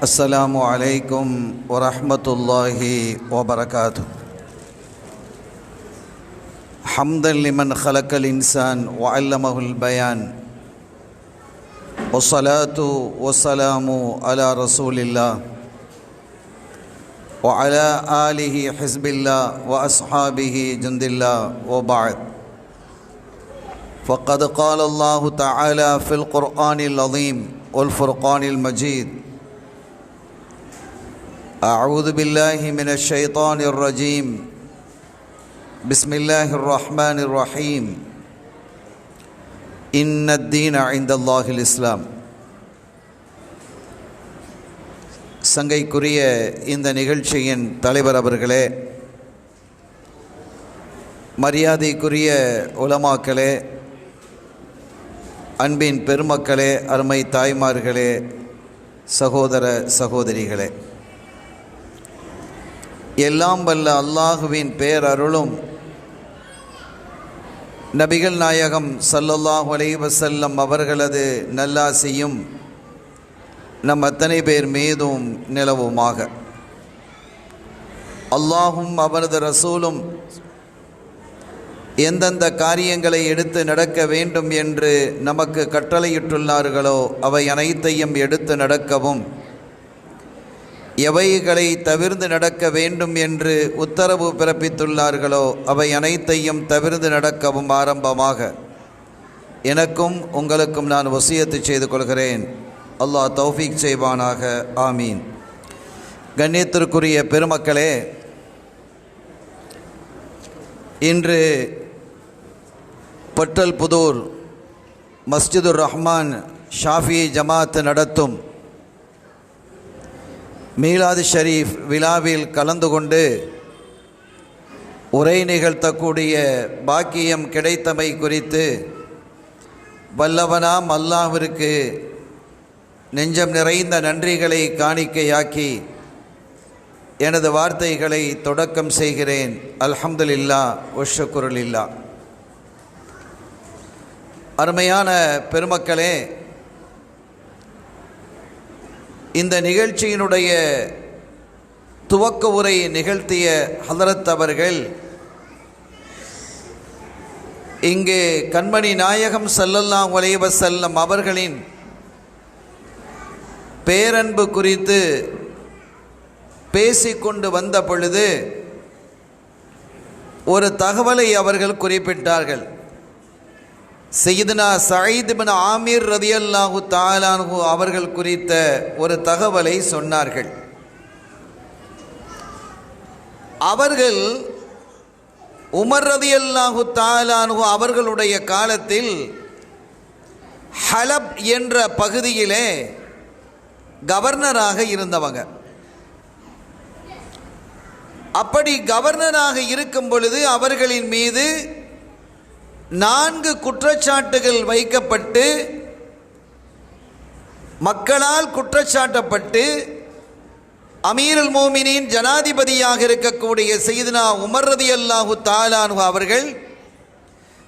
السلام عليكم ورحمة الله وبركاته. حمدا لمن خلق الإنسان وعلمه البيان، والصلاة والسلام على رسول الله وعلى آله حزب الله وأصحابه جند الله، وبعد. فقد قال الله تعالى في القرآن العظيم والفرقان المجيد: أعوذ بالله من الشيطان الرجيم، بسم الله الرحمن الرحيم، إن الدين عند الله الإسلام. சங்கைக்குரிய இந்த நிகழ்ச்சியின் தலைவர் அவர்களே, மரியாதைக்குரிய உலமாக்களே, அன்பின் பெருமக்களே, அருமை தாய்மார்களே, சகோதர சகோதரிகளே, எல்லாம் வல்ல அல்லாஹுவின் பேரருளும் நபிகள் நாயகம் ஸல்லல்லாஹு அலைஹி வஸல்லம் அவர்களது நல்லாசியும் நம் அத்தனை பேர் மீதும் நிலவுமாக. அல்லாஹும் அவரது ரசூலும் எந்தெந்த காரியங்களை எடுத்து நடக்க வேண்டும் என்று நமக்கு கட்டளையிட்டுள்ளார்களோ அவை அனைத்தையும் எடுத்து நடக்கவும், எவைகளை தவிர்த்து நடக்க வேண்டும் என்று உத்தரவு பிறப்பித்துள்ளார்களோ அவை அனைத்தையும் தவிர்த்து நடக்கவும் ஆரம்பமாக எனக்கும் உங்களுக்கும் நான் வசியத்து செய்து கொள்கிறேன். அல்லாஹ் தௌஃபீக் செய்வானாக. ஆமீன். கண்ணியத்திற்குரிய பெருமக்களே, இன்று பட்டல்புதூர் மஸ்ஜிதுர் ரஹ்மான் ஷாஃபி ஜமாத் நடத்தும் மீலாது ஷரீஃப் விழாவில் கலந்து கொண்டு உரை நிகழ்த்தக்கூடிய பாக்கியம் கிடைத்தமை குறித்து வல்லவனாம் அல்லாஹ்விற்கு நெஞ்சம் நிறைந்த நன்றிகளை காணிக்கையாக்கி எனது வார்த்தைகளை தொடக்கம் செய்கிறேன். அல்ஹம்துலில்லாஹ் வஷ்ஷுக்ருலில்லாஹ். அருமையான பெருமக்களே, இந்த நிகழ்ச்சியினுடைய துவக்க உரை நிகழ்த்திய ஹதரத் அவர்கள் இங்கே கண்மணி நாயகம் ஸல்லல்லாஹு அலைஹி வஸல்லம் அவர்களின் பேரன்பு குறித்து பேசிக்கொண்டு வந்த பொழுது ஒரு தகவலை அவர்கள் குறிப்பிட்டார்கள். சையதுனா சயீத் இப்னு ஆமிர் ரலியல்லாஹு தஆலா அன்ஹு அவர்கள் குறித்த ஒரு தகவலை சொன்னார்கள். அவர்கள் உமர் ரலியல்லாஹு தஆலா அன்ஹு அவர்களுடைய காலத்தில் ஹலப் என்ற பகுதியிலே கவர்னராக இருந்தவங்க. அப்படி கவர்னராக இருக்கும் பொழுது அவர்களின் மீது 4 குற்றச்சாட்டுகள் வைக்கப்பட்டு மக்களால் குற்றச்சாட்டப்பட்டு அமீருல் மோமினின் ஜனாதிபதியாக இருக்கக்கூடிய சையதுனா உமர் ரலியல்லாஹு தஆலா அன்ஹு அவர்கள்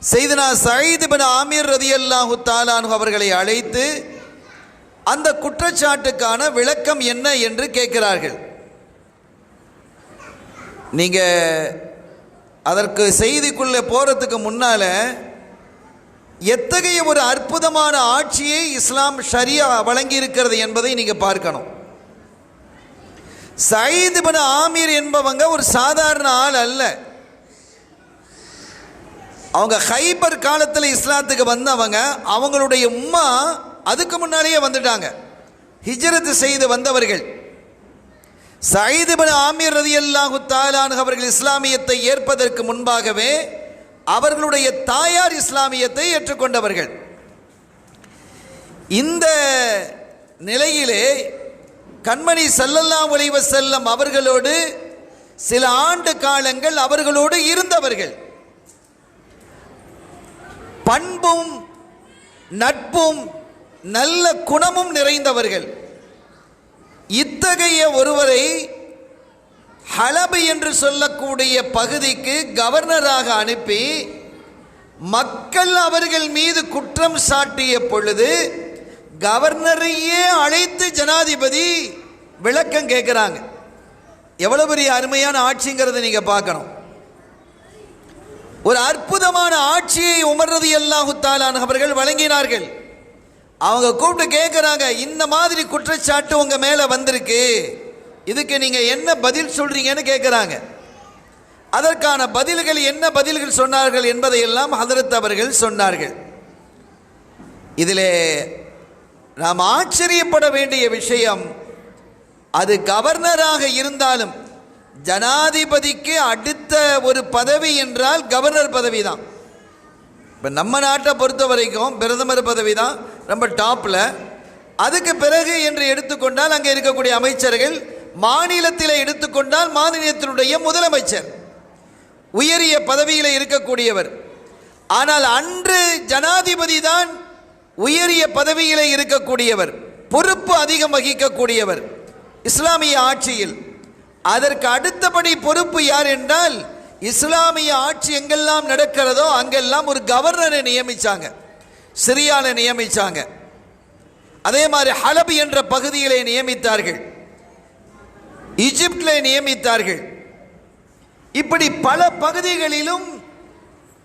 சையதுனா சயீத் இப்னு ஆமிர் ரலியல்லாஹு தஆலா அன்ஹு அவர்களை அழைத்து அந்த குற்றச்சாட்டுக்கான விளக்கம் என்ன என்று கேட்கிறார்கள். நீங்கள் அதற்கு செய்திக்குள்ளே போகிறதுக்கு முன்னால் எத்தகைய ஒரு அற்புதமான ஆட்சியை இஸ்லாம் ஷரியா வழங்கியிருக்கிறது என்பதை நீங்கள் பார்க்கணும். சயீத் இப்னு ஆமிர் என்பவங்க ஒரு சாதாரண ஆள் அல்ல. அவங்க ஹைபர் காலத்தில் இஸ்லாத்துக்கு வந்தவங்க. அவங்களுடைய உம்மா அதுக்கு முன்னாலேயே வந்துட்டாங்க, ஹிஜ்ரத் செய்து வந்தவர்கள். சயீத் இப்னு ஆமிர் ரலியல்லாஹு தஆலா அன்ஹு அவர்கள் இஸ்லாமியத்தை ஏற்பதற்கு முன்பாகவே அவர்களுடைய தாயார் இஸ்லாமியத்தை ஏற்றுக்கொண்டவர்கள். இந்த நிலையிலே கண்மணி ஸல்லல்லாஹு அலைஹி வஸல்லம் அவர்களோடு சில ஆண்டு காலங்கள் அவர்களோடு இருந்தவர்கள். பண்பும் நட்பும் நல்ல குணமும் நிறைந்தவர்கள். இத்தகைய ஒருவரை ஹலபு என்று சொல்லக்கூடிய பகுதிக்கு கவர்னராக அனுப்பி மக்கள் அவர்கள் மீது குற்றம் சாட்டிய பொழுது கவர்னரையே அழைத்து ஜனாதிபதி விளக்கம் கேட்குறாங்க. எவ்வளவு பெரிய அருமையான ஆட்சிங்கிறத நீங்க பார்க்கணும். ஒரு அற்புதமான ஆட்சியை உமர் ரலியல்லாஹு தஆலா அன்ஹு அவர்கள் வழங்கினார்கள். அவங்க கூப்பிட்டு கேட்குறாங்க, இந்த மாதிரி குற்றச்சாட்டு உங்க மேல வந்திருக்கு, இதுக்கு நீங்க என்ன பதில் சொல்றீங்கன்னு கேட்குறாங்க. அதற்கான பதில்கள் என்ன பதில்கள் சொன்னார்கள் என்பதை எல்லாம் ஹதரத் அவர்கள் சொன்னார்கள். இதிலே நாம் ஆச்சரியப்பட வேண்டிய விஷயம், அது கவர்னராக இருந்தாலும் ஜனாதிபதிக்கு அடுத்த ஒரு பதவி என்றால் கவர்னர் பதவி தான். இப்போ நம்ம நாட்டை பொறுத்த வரைக்கும் பிரதமர் பதவி தான் ரொம்ப டாப்பில். அதுக்கு பிறகு என்று எடுத்துக்கொண்டால் அங்கே இருக்கக்கூடிய அமைச்சர்கள், மாநிலத்தில் எடுத்துக்கொண்டால் மாநிலத்தினுடைய முதலமைச்சர் உயரிய பதவியில் இருக்கக்கூடியவர். ஆனால் அன்று ஜனாதிபதி தான் உயரிய பதவியில் இருக்கக்கூடியவர், பொறுப்பு அதிகம் வகிக்கக்கூடியவர் இஸ்லாமிய ஆட்சியில். அதற்கு அடுத்தபடி பொறுப்பு யார் என்றால், இஸ்லாமிய ஆட்சி எங்கெல்லாம் நடக்கிறதோ அங்கெல்லாம் ஒரு கவர்னரை நியமிச்சாங்க, சிரியால நியமிச்சாங்க. அதே மாதிரி ஹலப் என்ற பகுதியிலே நியமித்தார்கள், ஈஜிப்டிலே நியமித்தார்கள். இப்படி பல பகுதிகளிலும்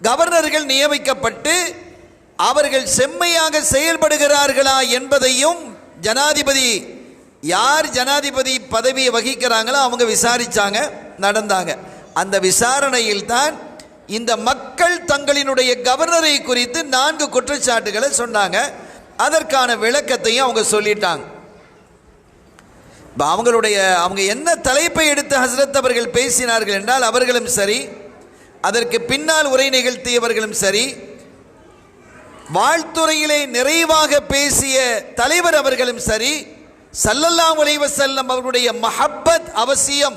கவர்னர்கள் நியமிக்கப்பட்டு அவர்கள் செம்மையாக செயல்படுகிறார்களா என்பதையும் ஜனாதிபதி, யார் ஜனாதிபதி பதவியை வகிக்கிறாங்களோ அவங்க விசாரிச்சாங்க, நடந்தாங்க. அந்த விசாரணையில் தான் இந்த மக்கள் தங்களினுடைய கவர்னரை குறித்து 4 குற்றச்சாட்டுகளை சொன்னாங்க. அதற்கான விளக்கத்தையும் அவங்க சொல்லிட்டாங்க. அவங்க என்ன தலைப்பை எடுத்து ஹஸ்ரத் அவர்கள் பேசினார்கள் என்றால், அவர்களும் சரி, அதற்கு பின்னால் உரை நிகழ்த்தியவர்களும் சரி, வாழ்த்துறையிலே நிறைவாக பேசிய தலைவர் அவர்களும் சரி, ஸல்லல்லாஹு அலைஹி வஸல்லம் அவருடைய மஹப்பத் அவசியம்,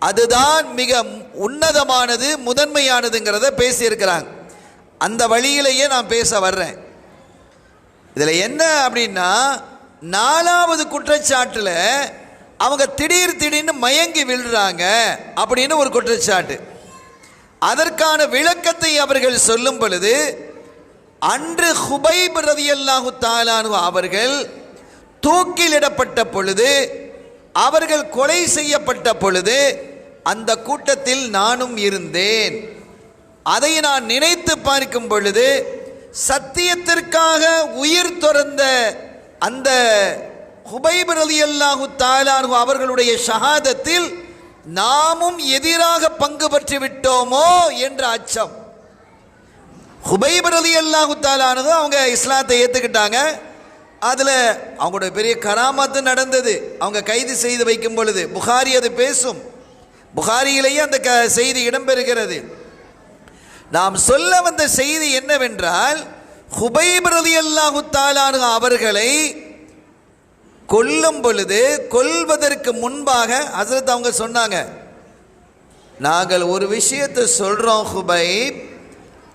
அதுதான் மிக உன்னதமானது, முதன்மையானதுங்கிறத பேசியிருக்கிறாங்க. அந்த வழியிலேயே நான் பேச வர்றேன். இதில் என்ன அப்படின்னா, 4வது குற்றச்சாட்டில் அவங்க திடீர்னு மயங்கி விழுறாங்க அப்படின்னு ஒரு குற்றச்சாட்டு. அதற்கான விளக்கத்தை அவர்கள் சொல்லும் பொழுது, அன்று ஹுபைப் ரலியல்லாஹு தஆலா அன்ஹு அவர்கள் தூக்கிலிடப்பட்ட பொழுது, அவர்கள் கொலை செய்யப்பட்ட பொழுது அந்த கூட்டத்தில் நானும் இருந்தேன். அதை நான் நினைத்து பார்க்கும் பொழுது, சத்தியத்திற்காக உயிர் துறந்த அந்த ஹுபைப் ரலியல்லாஹு தஆலா அன்ஹு அவர்களுடைய ஷஹாதத்தில் நாமும் எதிராக பங்கு பற்றி விட்டோமோ என்ற அச்சம். ஹுபைப் ரலியல்லாஹு தஆலா அன்ஹு அவங்க இஸ்லாத்தை ஏற்றுக்கிட்டாங்க. அதில் அவங்களுடைய பெரிய கராமத்து நடந்தது. அவங்க கைது செய்து வைக்கும் பொழுது புகாரி அது பேசும், புகாரியிலேயே அந்த செய்தி இடம்பெறுகிறது. நாம் சொல்ல வந்த செய்தி என்னவென்றால், ஹுபைப் ரலியல்லாஹு தஆலா அன்ஹு அவர்களை கொல்லும் பொழுது, கொல்வதற்கு முன்பாக ஹஸரத் அவங்க சொன்னாங்க, நாங்கள் ஒரு விஷயத்தை சொல்கிறோம் ஹுபைப்,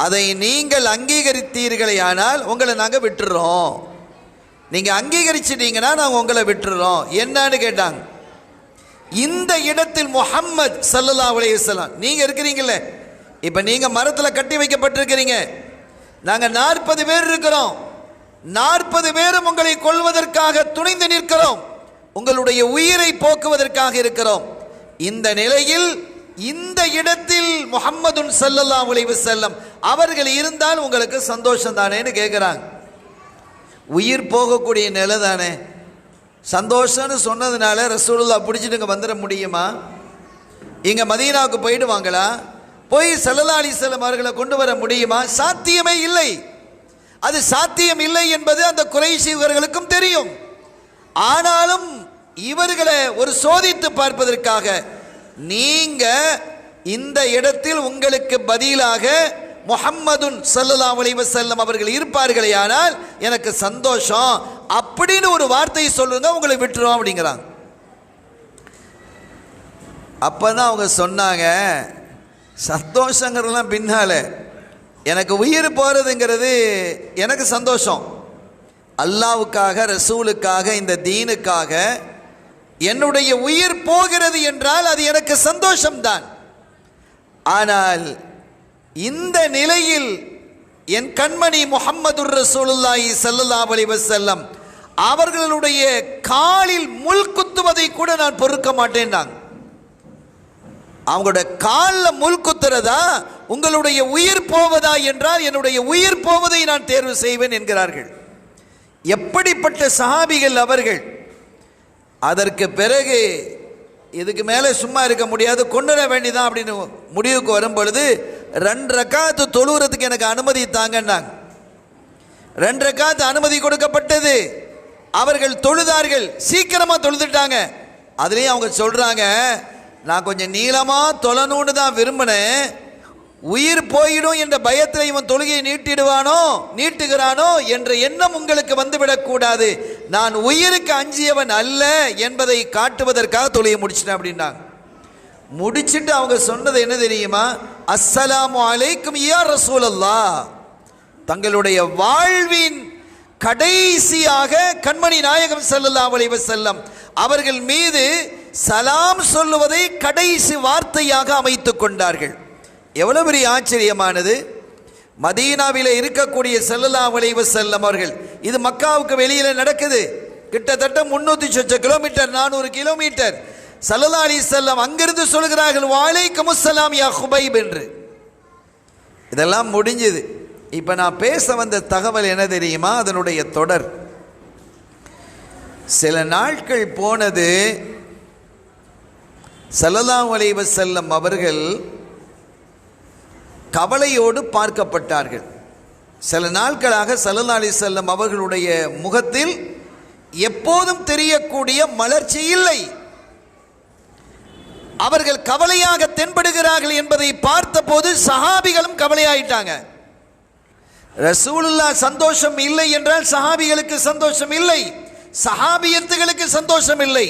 அதை நீங்கள் அங்கீகரித்தீர்களே ஆனால் உங்களை நாங்கள் விட்டுறோம், நீங்கள் அங்கீகரிச்சிட்டீங்கன்னா நாங்கள் உங்களை விட்டுறோம். என்னன்னு கேட்டாங்க. இந்த இடத்தில் முஹம்மது ஸல்லல்லாஹு அலைஹி வஸல்லம், நீங்கள் இருக்கிறீங்களே, இப்போ நீங்கள் மரத்தில் கட்டி வைக்கப்பட்டிருக்கிறீங்க, நாங்கள் 40 பேர் இருக்கிறோம், 40 பேரும் உங்களை கொல்வதற்காக துணிந்து நிற்கிறோம், உங்களுடைய உயிரை போக்குவதற்காக இருக்கிறோம். இந்த நிலையில் இந்த இடத்தில் முஹம்மதுன் ஸல்லல்லாஹு அலைஹி வஸல்லம் அவர்கள் இருந்தால் உங்களுக்கு சந்தோஷம் தானேன்னு கேட்குறாங்க. உயிர் போகக்கூடிய நிலை தானே, சந்தோஷம்னு சொன்னதுனால ரசூலுல்லாஹ் பிடிச்சிட்டு இங்கே வந்துட முடியுமா? இங்கே மதீனாவுக்கு போயிடுவாங்களா? போய் ஸல்லல்லாஹு அலைஹி வஸல்லம் அவர்களை கொண்டு வர முடியுமா? சாத்தியமே இல்லை. அது சாத்தியம் இல்லை என்பது அந்த குறைஷி இவர்களுக்கும் தெரியும். ஆனாலும் இவர்களை ஒரு சோதித்து பார்ப்பதற்காக, நீங்க இந்த இடத்தில் உங்களுக்கு பதிலாக முஹம்மதுன் ஸல்லல்லாஹு அலைஹி வஸல்லம் அவர்கள் இருப்பார்களே ஆனால் எனக்கு சந்தோஷம் அப்படின்னு ஒரு வார்த்தையை சொல்லுங்க, உங்களை விட்டுருவோம் அப்படிங்கிறாங்க. அப்பதான் அவங்க சொன்னாங்க, சந்தோஷங்கிறதுலாம் பின்னால, எனக்கு உயிர் போகிறதுங்கிறது எனக்கு சந்தோஷம், அல்லாவுக்காக ரசூலுக்காக இந்த தீனுக்காக என்னுடைய உயிர் போகிறது என்றால் அது எனக்கு சந்தோஷம்தான். ஆனால் இந்த நிலையில் என் கண்மணி முஹம்மதுர் ரசூலுல்லாஹி ஸல்லல்லாஹு அலைஹி வஸல்லம் அவர்களுடைய காலில் முள் குத்துவதை கூட நான் பொறுக்க மாட்டேன். அவங்களுடைய காலில் முள் குத்துறதா உங்களுடைய உயிர் போவதா என்றால் என்னுடைய உயிர் போவதை நான் தேர்வு செய்வேன் என்கிறார்கள். எப்படிப்பட்ட சஹாபிகள் அவர்கள்! அதற்கு பிறகு இதுக்கு மேலே சும்மா இருக்க முடியாது, கொண்டுட வேண்டிதான் அப்படின்னு முடிவுக்கு வரும் பொழுது 2 ரக்காத்து தொழுகிறதுக்கு எனக்கு அனுமதி தாங்கன்னாங்க. 2 ரக்காத்து அனுமதி கொடுக்கப்பட்டது. அவர்கள் தொழுதார்கள், சீக்கிரமாக தொழுதுட்டாங்க. அதுலேயும் அவங்க சொல்கிறாங்க, நான் கொஞ்சம் நீளமாக தொழணும்னு தான் விரும்பினேன், உயிர் போயிடும் என்ற பயத்தில் இவன் தொழுகையை நீட்டுகிறானோ என்ற எண்ணம் உங்களுக்கு வந்துவிடக்கூடாது, நான் உயிருக்கு அஞ்சியவன் அல்ல என்பதை காட்டுவதற்காக தொழுகையை முடிச்சிட்டேன் அப்படின்னாங்க. முடிச்சுட்டு அவங்க சொன்னது என்ன தெரியுமா? அஸ்ஸலாமு அலைக்கும் யா ரசூலல்லாஹ். தங்களுடைய வாழ்வின் கடைசியாக கண்மணி நாயகம் ஸல்லல்லாஹு அலைஹி வஸல்லம் அவர்கள் மீது சலாம் சொல்லுவதை கடைசி வார்த்தையாக அமைத்துக் கொண்டார்கள். எவ்வளவு பெரிய ஆச்சரியமானது! மதீனாவில் இருக்கக்கூடிய ஸல்லல்லாஹு அலைஹி வஸல்லம் அவர்கள், இது மக்காவுக்கு வெளியில் நடக்குது, கிட்டத்தட்ட 300 சொச்ச கிலோமீட்டர், 400 கிலோமீட்டர். ஸல்லல்லாஹு அலைஹி வஸல்லம் அங்கிருந்து சொல்கிறார்கள், வலைக்கும் அஸ்ஸலாம் யா ஹுபைப் என்று. இதெல்லாம் முடிஞ்சது. இப்போ நான் பேச வந்த தகவல் என்ன தெரியுமா? அதனுடைய தொடர். சில நாட்கள் போனது, ஸல்லல்லாஹு அலைஹி வஸல்லம் அவர்கள் கவலையோடு பார்க்கப்பட்டார்கள். சில நாட்களாக ஸல்லல்லாஹு அலைஹி வஸல்லம் அவர்களுடைய முகத்தில் எப்போதும் தெரியக்கூடிய மலர்ச்சி இல்லை. அவர்கள் கவலையாக தென்படுகிறார்கள் என்பதை பார்த்தபோது சஹாபிகளும் கவலையாயிட்டாங்க. ரசூலுல்லாஹ் சந்தோஷம் இல்லை என்றால் சஹாபிகளுக்கு சந்தோஷம் இல்லை, சஹாபியத்துகளுக்கு சந்தோஷம் இல்லை,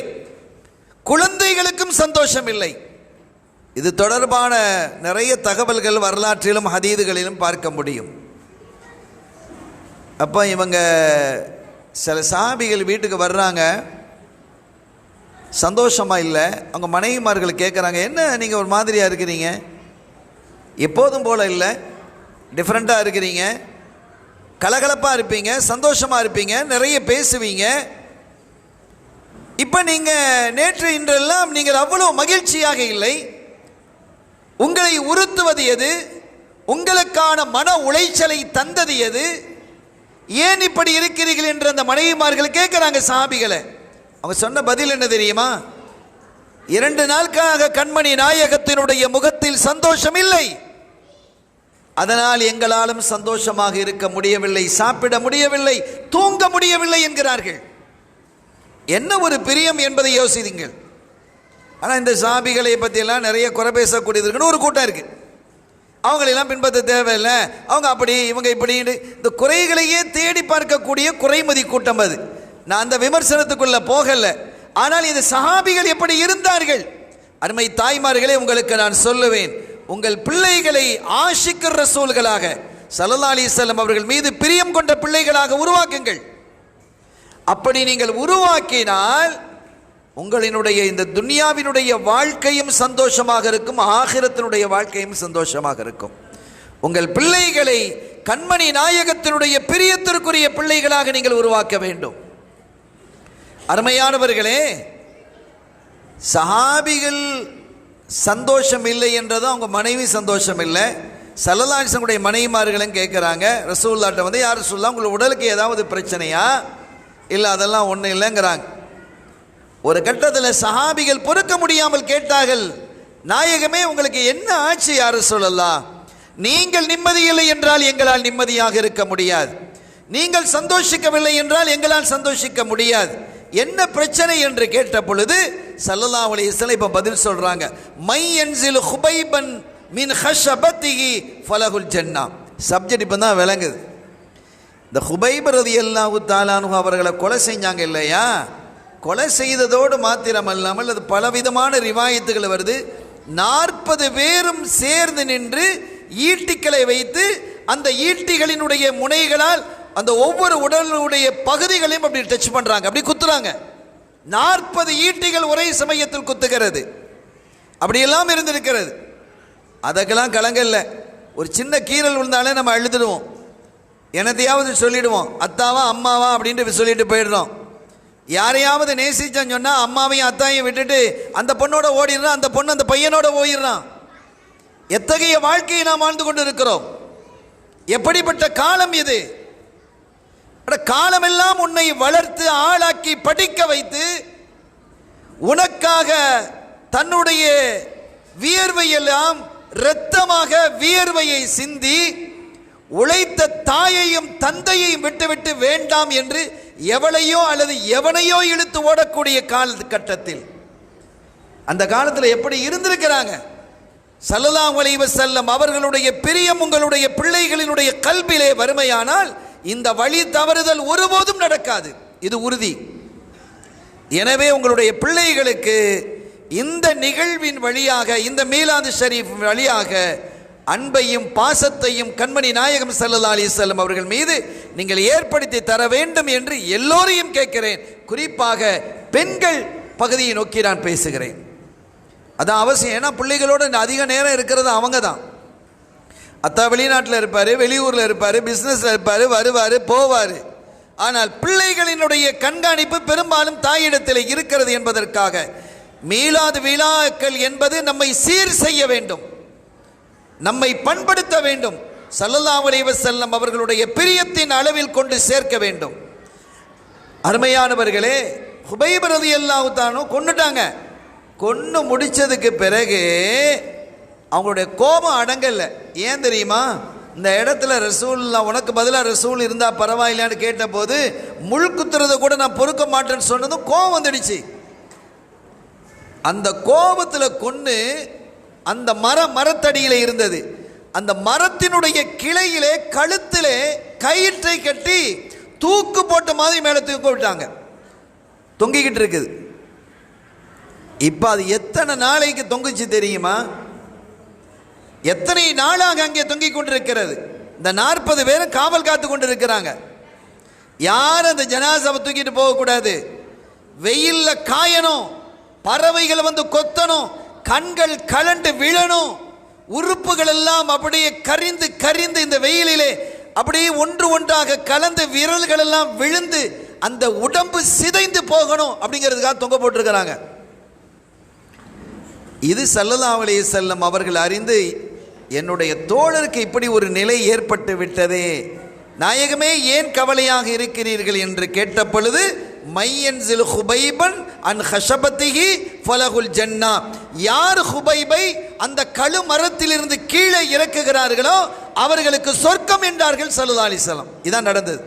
குழந்தைகளுக்கும் சந்தோஷம் இல்லை. இது தொடர்பான நிறைய தகவல்கள் வரலாற்றிலும் ஹதீதுகளிலும் பார்க்க முடியும். அப்போ இவங்க சில சஹாபிகள் வீட்டுக்கு வர்றாங்க, சந்தோஷமாக இல்லை. அவங்க மனைவிமார்கள் கேட்குறாங்க, என்ன நீங்கள் ஒரு மாதிரியாக இருக்கிறீங்க, எப்போதும் போல் இல்லை, டிஃப்ரெண்ட்டாக இருக்கிறீங்க, கலகலப்பாக இருப்பீங்க, சந்தோஷமாக இருப்பீங்க, நிறைய பேசுவீங்க, இப்போ நீங்கள் நேற்று இன்றெல்லாம் நீங்கள் அவ்வளோ மகிழ்ச்சியாக இல்லை, உங்களை உறுத்துவது எது, உங்களுக்கான மன உளைச்சலை தந்தது எது, ஏன் இப்படி இருக்கிறீர்கள் என்று அந்த மனைவிமார்கள் கேட்குறாங்க சஹாபிகளை. அவங்க சொன்ன பதில் என்ன தெரியுமா? 2 நாட்களாக கண்மணி நாயகத்தினுடைய முகத்தில் சந்தோஷம் இல்லை, அதனால் எங்களாலும் சந்தோஷமாக இருக்க முடியவில்லை, சாப்பிட முடியவில்லை, தூங்க முடியவில்லை என்கிறார்கள். என்ன ஒரு பிரியம் என்பதை யோசியுங்கள். ஆனால் இந்த சஹாபிகளை பற்றியெல்லாம் நிறைய குறை பேசக்கூடியதுக்குன்னு ஒரு கூட்டம் இருக்குது. அவங்களெல்லாம் பின்பற்ற தேவையில்லை, அவங்க அப்படி இவங்க இப்படி, இந்த குறைகளையே தேடி பார்க்கக்கூடிய குறைமதி கூட்டம் அது. நான் அந்த விமர்சனத்துக்குள்ளே போகலை. ஆனால் இந்த சஹாபிகள் எப்படி இருந்தார்கள்? அருமை தாய்மார்களே, உங்களுக்கு நான் சொல்லுவேன், உங்கள் பிள்ளைகளை ஆஷிக்கர் ரசூல்களாக, ஸல்லல்லாஹு அலைஹி வஸல்லம் அவர்கள் மீது பிரியம் கொண்ட பிள்ளைகளாக உருவாக்குங்கள். அப்படி நீங்கள் உருவாக்கினால் உங்களினுடைய இந்த துன்யாவினுடைய வாழ்க்கையும் சந்தோஷமாக இருக்கும், ஆகிரத்தினுடைய வாழ்க்கையும் சந்தோஷமாக இருக்கும். உங்கள் பிள்ளைகளை கண்மணி நாயகத்தினுடைய பிரியத்திற்குரிய பிள்ளைகளாக நீங்கள் உருவாக்க வேண்டும். அருமையானவர்களே, சஹாபிகள் சந்தோஷம் இல்லை என்றதும் அவங்க மனைவி சந்தோஷம் இல்லை. ஸல்லல்லாஹு அலைஹி வஸல்லம் மனைவிமார்களும் கேட்குறாங்க ரசூலுல்லாஹ்ட்ட வந்து, யார் ரசூலுல்லாஹ் உங்களுக்கு உடலுக்கு ஏதாவது பிரச்சனையா? இல்லை, அதெல்லாம் ஒன்றும் இல்லைங்கிறாங்க. ஒரு கட்டத்தில் சஹாபிகள் பொறுக்க முடியாமல் கேட்டார்கள், நாயகமே உங்களுக்கு என்ன ஆச்சு யார் ரசூலுல்லாஹ்? நீங்கள் நிம்மதியில்லை என்றால் எங்களால் நிம்மதியாக இருக்க முடியாது, நீங்கள் சந்தோஷிக்கவில்லை என்றால் எங்களால் சந்தோஷிக்க முடியாது, என்ன பிரச்சனை என்று கேட்ட பொழுது ஸல்லல்லாஹு அலைஹி வஸல்லம் இப்போ பதில் சொல்கிறாங்க, மை யன்ஸில் ஹுபைபன் மின் ஹஷபத்திஹி ஃபலஹுல் ஜன்னா. சப்ஜெக்ட் இப்போ தான் விளங்குது. இந்த ஹுபைப் ரலியல்லாஹு தஆலா அன்ஹு அவர்களை கொலை செஞ்சாங்க இல்லையா, கொலை செய்ததோடு மாத்திரமல்லாமல் அது பலவிதமான ரிவாயத்துகள் வருது. 40 பேரும் சேர்ந்து நின்று ஈட்டிகளை வைத்து அந்த ஈட்டிகளினுடைய முனைகளால் அந்த ஒவ்வொரு உடலுடைய பகுதிகளையும் அப்படி டச் பண்ணுறாங்க, அப்படி குத்துறாங்க. 40 ஈட்டிகள் ஒரே சமயத்தில் குத்துகிறது. அப்படியெல்லாம் இருந்திருக்கிறது. அதுக்கெல்லாம் கலங்கல்ல. ஒரு சின்ன கீறல் விழுந்தாலே நம்ம அழுதுடுவோம். என்னத்தையாவது சொல்லிடுவோம், அத்தாவா அம்மாவா அப்படின்ட்டு சொல்லிட்டு போயிடுறோம். யாரையாவது நேசிச்சான்னு சொன்னால் அம்மாவையும் அத்தாவையும் விட்டுட்டு அந்த பொண்ணோட ஓடிடுறான், அந்த பொண்ணு அந்த பையனோட ஓடிடுறான். எத்தகைய வாழ்க்கையை நாம் வாழ்ந்து கொண்டு இருக்கிறோம்? எப்படிப்பட்ட காலம் இது? காலமெல்லாம் உன்னை வளர்த்து ஆளாக்கி படிக்க வைத்து உனக்காக தன்னுடைய வியர்வையெல்லாம் இரத்தமாக வியர்வையை சிந்தி உழைத்த தாயையும் தந்தையையும் விட்டுவிட்டு வேண்டாம் என்று எவளையோ அல்லது எவனையோ இழுத்து ஓடக்கூடிய காலகட்டத்தில், அந்த காலத்தில் எப்படி இருந்திருக்கிறாங்க? ஸல்லல்லாஹு அலைஹி வஸல்லம் அவர்களுடைய பிரியம் உங்களுடைய பிள்ளைகளினுடைய கல்பிலே வறுமையானால் இந்த வழி தவறுதல் ஒருபோதும் நடக்காது, இது உறுதி. எனவே உங்களுடைய பிள்ளைகளுக்கு இந்த நிகழ்வின் வழியாக, இந்த மீலாது ஷரீஃப் வழியாக அன்பையும் பாசத்தையும் கண்மணி நாயகம் ஸல்லல்லாஹு அலைஹி வஸல்லம் அவர்கள் மீது நீங்கள் ஏற்படுத்தி தர வேண்டும் என்று எல்லோரையும் கேட்கிறேன். குறிப்பாக பெண்கள் பகுதியை நோக்கி நான் பேசுகிறேன். அதான் அவசியம். ஏன்னா பிள்ளைகளோடு அதிக நேரம் இருக்கிறது அவங்க தான். அத்தா வெளிநாட்டில் இருப்பார், வெளியூரில் இருப்பார், பிஸ்னஸில் இருப்பார், வருவார் போவார். ஆனால் பிள்ளைகளினுடைய கண்காணிப்பு பெரும்பாலும் தாயிடத்தில் இருக்கிறது என்பதற்காக மீலாது விழாக்கள் என்பது நம்மை சீர் செய்ய வேண்டும், நம்மை பண்படுத்த வேண்டும், ஸல்லல்லாஹு அலைஹி வஸல்லம் அவர்களுடைய பிரியத்தின் அளவில் கொண்டு சேர்க்க வேண்டும். அருமையானவர்களே, ஹுபைப் ரலியல்லாஹு தஆலா கொன்னுட்டாங்க. கொன்று முடித்ததுக்கு பிறகு அவங்களுடைய கோபம் அடங்கலை. ஏன் தெரியுமா? இந்த இடத்துல ரசூலுல்லாஹ் உனக்கு பதிலாக ரசூல் இருந்தால் பரவாயில்லான்னு கேட்டபோது முள் குத்துறதை கூட நான் பொறுக்க மாட்டேன்னு சொன்னதும் கோபம் வந்துடுச்சு. அந்த கோபத்தில் கொன்று அந்த மரத்தடியில் இருந்தது, அந்த மரத்தினுடைய கிளையிலே கழுத்திலே கயிற்றை கட்டி தூக்கு போட்ட மாதிரி மேலே தூக்க விட்டாங்க, தொங்கிக்கிட்டு இருக்குது. இப்போ அது எத்தனை நாளைக்கு தொங்குச்சு தெரியுமா? எத்தனை நாளாக அங்கே தொங்கிக் கொண்டிருக்கிறது. இந்த 40 பேரும் காவல் காத்து கொண்டு இருக்கிறாங்க. யார் அந்த ஜனாசாவை தூக்கிட்டு போகக்கூடாது, வெயிலில் காயணும், பறவைகள் வந்து கொத்தணும், கண்கள் கலண்டு விழணும், உறுப்புகள் எல்லாம் அப்படியே கரிந்து கரிந்து இந்த வெயிலிலே அப்படியே ஒன்று ஒன்றாக கலந்து விரல்கள் எல்லாம் விழுந்து அந்த உடம்பு சிதைந்து போகணும் அப்படிங்கிறதுக்காக தொங்க போட்டிருக்கிறாங்க. இது ஸல்லல்லாஹு அலைஹி வஸல்லம் அவர்கள் அறிந்து, என்னுடைய தோழருக்கு இப்படி ஒரு நிலை ஏற்பட்டு விட்டதே, நாயகமே ஏன் கவலையாக இருக்கிறீர்கள் என்று கேட்ட பொழுது, மையன்சில் ஹுபைபன் அன் ஹஷபத்திஹி ஃபலகுல் ஜன்னா, யார் ஹுபைபை அந்த கழு மரத்திலிருந்து கீழே இறக்குகிறார்களோ அவர்களுக்கு சொர்க்கம் என்றார்கள் ஸல்லல்லாஹு அலைஹி வஸல்லம். இதான் நடந்தது.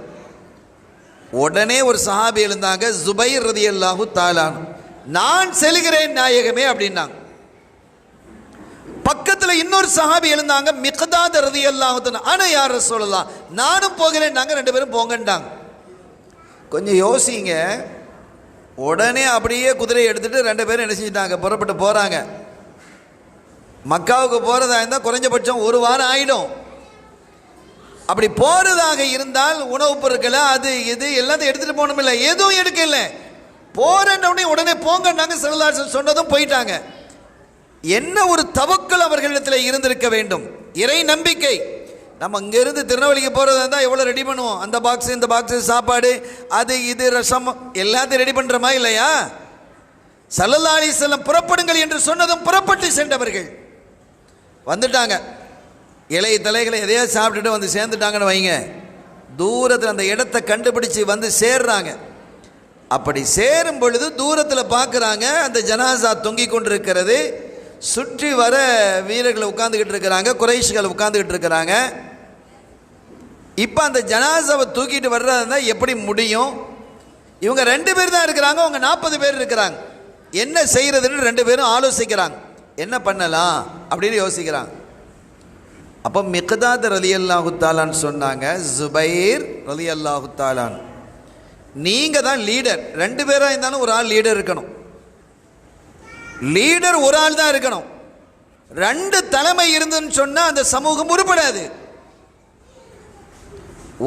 உடனே ஒரு சஹாபி எழுந்தாங்க, ஜுபைர் ரலியல்லாஹு தஆலா, நான் செல்கிறேன் நாயகமே அப்படின்னாங்க. பக்கத்தில் இன்னொரு சஹாபி எழுந்தாங்க, மிக்தாத் ரலியல்லாஹு தஆலா, அன யா ரசூலல்லாஹ், நானும் போகிறேன். நாங்கள் 2 பேரும் போங்கன்றாங்க. கொஞ்சம் யோசிங்க. உடனே அப்படியே குதிரையை எடுத்துட்டு 2 பேரும் என்ன செஞ்சிட்டாங்க, புறப்பட்டு போகிறாங்க. மக்காவுக்கு போகிறதா இருந்தால் குறைஞ்சபட்சம் 1 வாரம் ஆகிடும். அப்படி போகிறதாக இருந்தால் உணவுப் பொருட்களை அது இது எல்லாத்தையும் எடுத்துகிட்டு போகணும், இல்லை எதுவும் எடுக்கல. போகிறேன்னே உடனே போங்கன்னாங்க. ஸல்லல்லாஹு அலைஹி வஸல்லம் சொன்னதும் போயிட்டாங்க. என்ன ஒரு தவக்கல் அவர்களிடத்தில் இருந்திருக்க வேண்டும், இறை நம்பிக்கை. நம்ம இங்கேருந்து திருநெல்வேலிக்கு போகிறதா இருந்தால் எவ்வளோ ரெடி பண்ணுவோம், அந்த பாக்ஸு இந்த பாக்ஸு சாப்பாடு அது இது ரசம் எல்லாத்தையும் ரெடி பண்ணுறோமா இல்லையா? ஸல்லல்லாஹு அலைஹி வஸல்லம் புறப்படுங்கள் என்று சொன்னதும் புறப்பட்டு சென்றவர்கள் வந்துட்டாங்க. இலைய தலைகளை எதையாவது சாப்பிட்டுட்டு வந்து சேர்ந்துட்டாங்கன்னு வைங்க, தூரத்தில் அந்த இடத்தை கண்டுபிடிச்சி வந்து சேர்றாங்க. அப்படி சேரும் பொழுது தூரத்தில் பார்க்குறாங்க, அந்த ஜனாசா தொங்கிக் கொண்டிருக்கிறது. சுற்றி வர வீரர்கள் உட்காந்துக்கிட்டு இருக்கிறாங்க, குறைஷிகள் உட்காந்துக்கிட்டு இருக்கிறாங்க. இப்போ அந்த ஜனாசாவை தூக்கிட்டு வர்றதா எப்படி முடியும்? இவங்க 2 பேர் தான் இருக்கிறாங்க, அவங்க 40 பேர் இருக்கிறாங்க. என்ன செய்யறதுன்னு 2 பேரும் ஆலோசிக்கிறாங்க, என்ன பண்ணலாம் அப்படின்னு யோசிக்கிறாங்க. அப்போ மிக்தாத் ரலியல்லாஹு தஆலான்னு சொன்னாங்க, ஜுபைர் ரலியல்லாஹு தஆலா, நீங்கள் தான் லீடர். 2 பேராக இருந்தாலும் ஒரு ஆள் லீடர் இருக்கணும். லீடர் ஒரு ஆள் தான் இருக்கணும். 2 தலைமை இருந்துன்னு சொன்னால் அந்த சமூகம் உருப்படாது.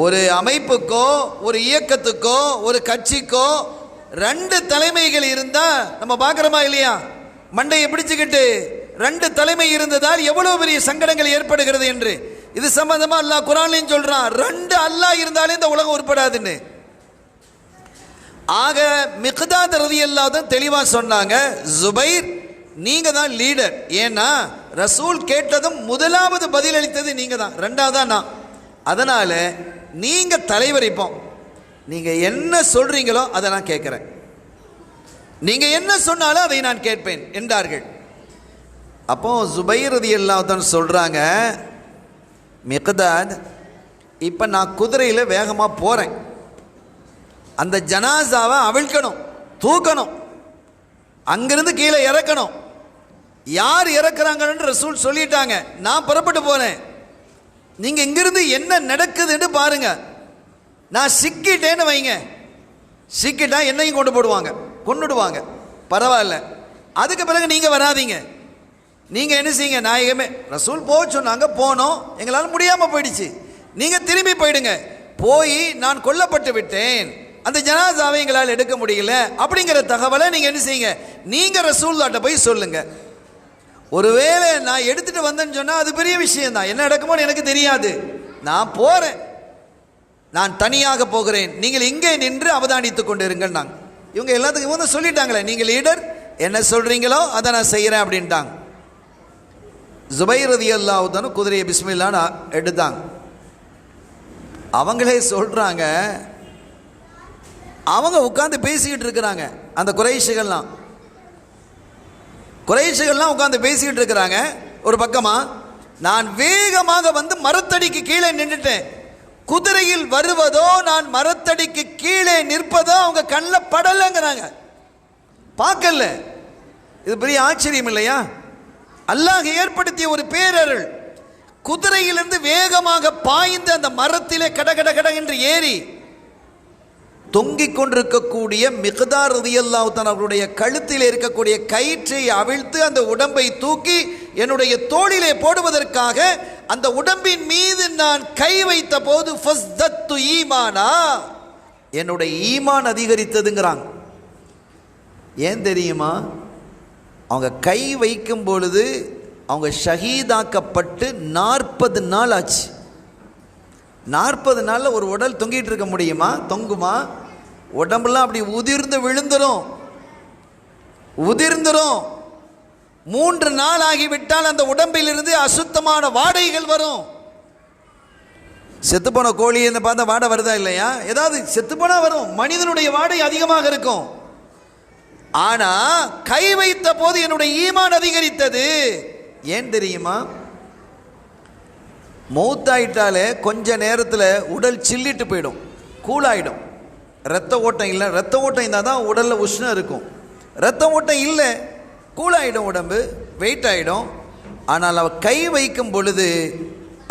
ஒரு அமைப்புக்கோ ஒரு இயக்கத்துக்கோ ஒரு கட்சிக்கோ 2 தலைமைகள் இருந்தால் நம்ம பார்க்குறோமா இல்லையா? மண்டையை பிடிச்சுக்கிட்டு 2 தலைமை இருந்ததால் எவ்வளவு பெரிய சங்கடங்கள் ஏற்படுகிறது என்று. இது சம்பந்தமா அல்லாஹ் குர்ஆன்லயும் சொல்றான், 2 அல்லாஹ் இருந்தாலே இந்த உலகம் உருப்படாதுன்னு. ஆக மிக்தாத் ரலியல்லாஹு அன்ஹு தெளிவா சொன்னாங்க, ஜுபைர் நீங்க தான் லீடர். ஏன்னா ரசூல் கேட்டதும் முதலாவது பதில் அளித்தது நீங்க தான், 2வதா நான். அதனால நீங்க தலைவர். இப்போ நீங்க என்ன சொல்றீங்களோ அதை நான் கேட்கிறேன், நீங்க என்ன சொன்னாலும் அதை நான் கேட்பேன் என்றார்கள். அப்போ ஜுபைர் ரலியல்லாஹு அன்ஹு சொல்றாங்க, மிக்தாத் இப்போ நான் குதிரையில் வேகமாக போகிறேன், அந்த ஜனாசாவை அவிழ்க்கணும், தூக்கணும், அங்கிருந்து கீழே இறக்கணும். யார் இறக்குறாங்கன்னு ரசூல் சொல்லிட்டாங்க. நான் புறப்பட்டு போனேன், நீங்கள் இங்கிருந்து என்ன நடக்குதுன்னு பாருங்க. நான் சிக்கிட்டேன்னு வைங்க, சிக்கிட்டா என்னையும் கொண்டு போடுவாங்க, கொண்டுடுவாங்க, பரவாயில்ல. அதுக்கு பிறகு நீங்கள் வராதீங்க. நீங்கள் என்ன செய்யுங்க, நாயகமே ரசூல் போக சொன்னாங்க, போனோம், எங்களால் முடியாமல் போயிடுச்சு, நீங்கள் திரும்பி போயிடுங்க. போய் நான் கொல்லப்பட்டு விட்டேன், அந்த ஜனாசாவை எங்களால் எடுக்க முடியல அப்படிங்கிற தகவலை நீங்கள் என்ன செய்யுங்க, நீங்கள் ரசூல்லாட்ட போய் சொல்லுங்க. ஒருவேளை நான் எடுத்துகிட்டு வந்தேன்னு சொன்னால் அது பெரிய விஷயம்தான், என்ன நடக்குமோன்னு எனக்கு தெரியாது, நான் போகிறேன், நான் தனியாக போகிறேன், நீங்கள் இங்கே நின்று அவதானித்து கொண்டு இருங்கன்னாங்க. இவங்க எல்லாத்துக்கும் இவங்க சொல்லிட்டாங்களே, நீங்கள் லீடர், என்ன சொல்கிறீங்களோ அதை நான் செய்கிறேன் அப்படின்ட்டாங்க. ஜுபைர் ரலியல்லாஹு அன்ஹு குதிரையை பிஸ்மில்லான்னு எடுத்தாங்க. அவங்களே சொல்கிறாங்க, அவங்க உட்காந்து பேசிக்கிட்டு இருக்கிறாங்க, அந்த குறைஷிகள்லாம் உட்காந்து பேசிக்கிட்டு இருக்கிறாங்க. ஒரு பக்கமாக நான் வேகமாக வந்து மரத்தடிக்கு கீழே நின்றுட்டேன், குதிரையில் வருவதோ நான் மரத்தடிக்கு கீழே நிற்பதோ அவங்க கண்ணில் படலைங்கிறாங்க, பார்க்கல. இது பெரிய ஆச்சரியம் இல்லையா? அல்லாஹ் ஏற்படுத்திய ஒரு பேரருள். குதிரையிலிருந்து வேகமாக பாய்ந்து அந்த மரத்திலே கட கட கட என்று ஏறி தொங்கிக் கொண்டிருக்கக்கூடிய மிக்தாத் ரலியல்லாஹு அன்ஹு அவருடைய கழுத்தில் இருக்கக்கூடிய கயிற்றை அவிழ்த்து அந்த உடம்பை தூக்கி என்னுடைய தோளிலே போடுவதற்காக அந்த உடம்பின் மீது நான் கை வைத்த போது ஃபஸ்தத்து ஈமானா, என்னுடைய ஈமான் அதிகரித்ததுங்கிறாங்க. ஏன் தெரியுமா? அவங்க கை வைக்கும் பொழுது அவங்க ஷஹீதாக்கப்பட்டு 40 நாள் ஆச்சு. 40 நாளில் ஒரு உடல் தொங்கிட்டு இருக்க முடியுமா? தொங்குமா? உடம்புலாம் அப்படி உதிர்ந்து விழுந்துடும். 3 நாள் ஆகிவிட்டால் அந்த உடம்பிலிருந்து அசுத்தமான வாடைகள் வரும். செத்துப்போன கோழி இந்த பார்த்தா வாடை வருதா இல்லையா? ஏதாவது செத்துப்போனா வரும், மனிதனுடைய வாடை அதிகமாக இருக்கும். ஆனா கை வைத்த போது என்னுடைய ஈமான் அதிகரித்தது. ஏன் தெரியுமா? மௌத்தாயிட்டாலே கொஞ்ச நேரத்தில் உடல் சில்லிட்டு போயிடும், கூலாயிடும். ரத்த ஓட்டம் இல்லை, ரத்த ஓட்டம் இருந்தால் தான் உடலில் உஷ்ணம் இருக்கும். ரத்த ஓட்டம் இல்லை, கூலாயிடும், உடம்பு வெயிட் ஆகிடும். ஆனால் அவ கை வைக்கும் பொழுது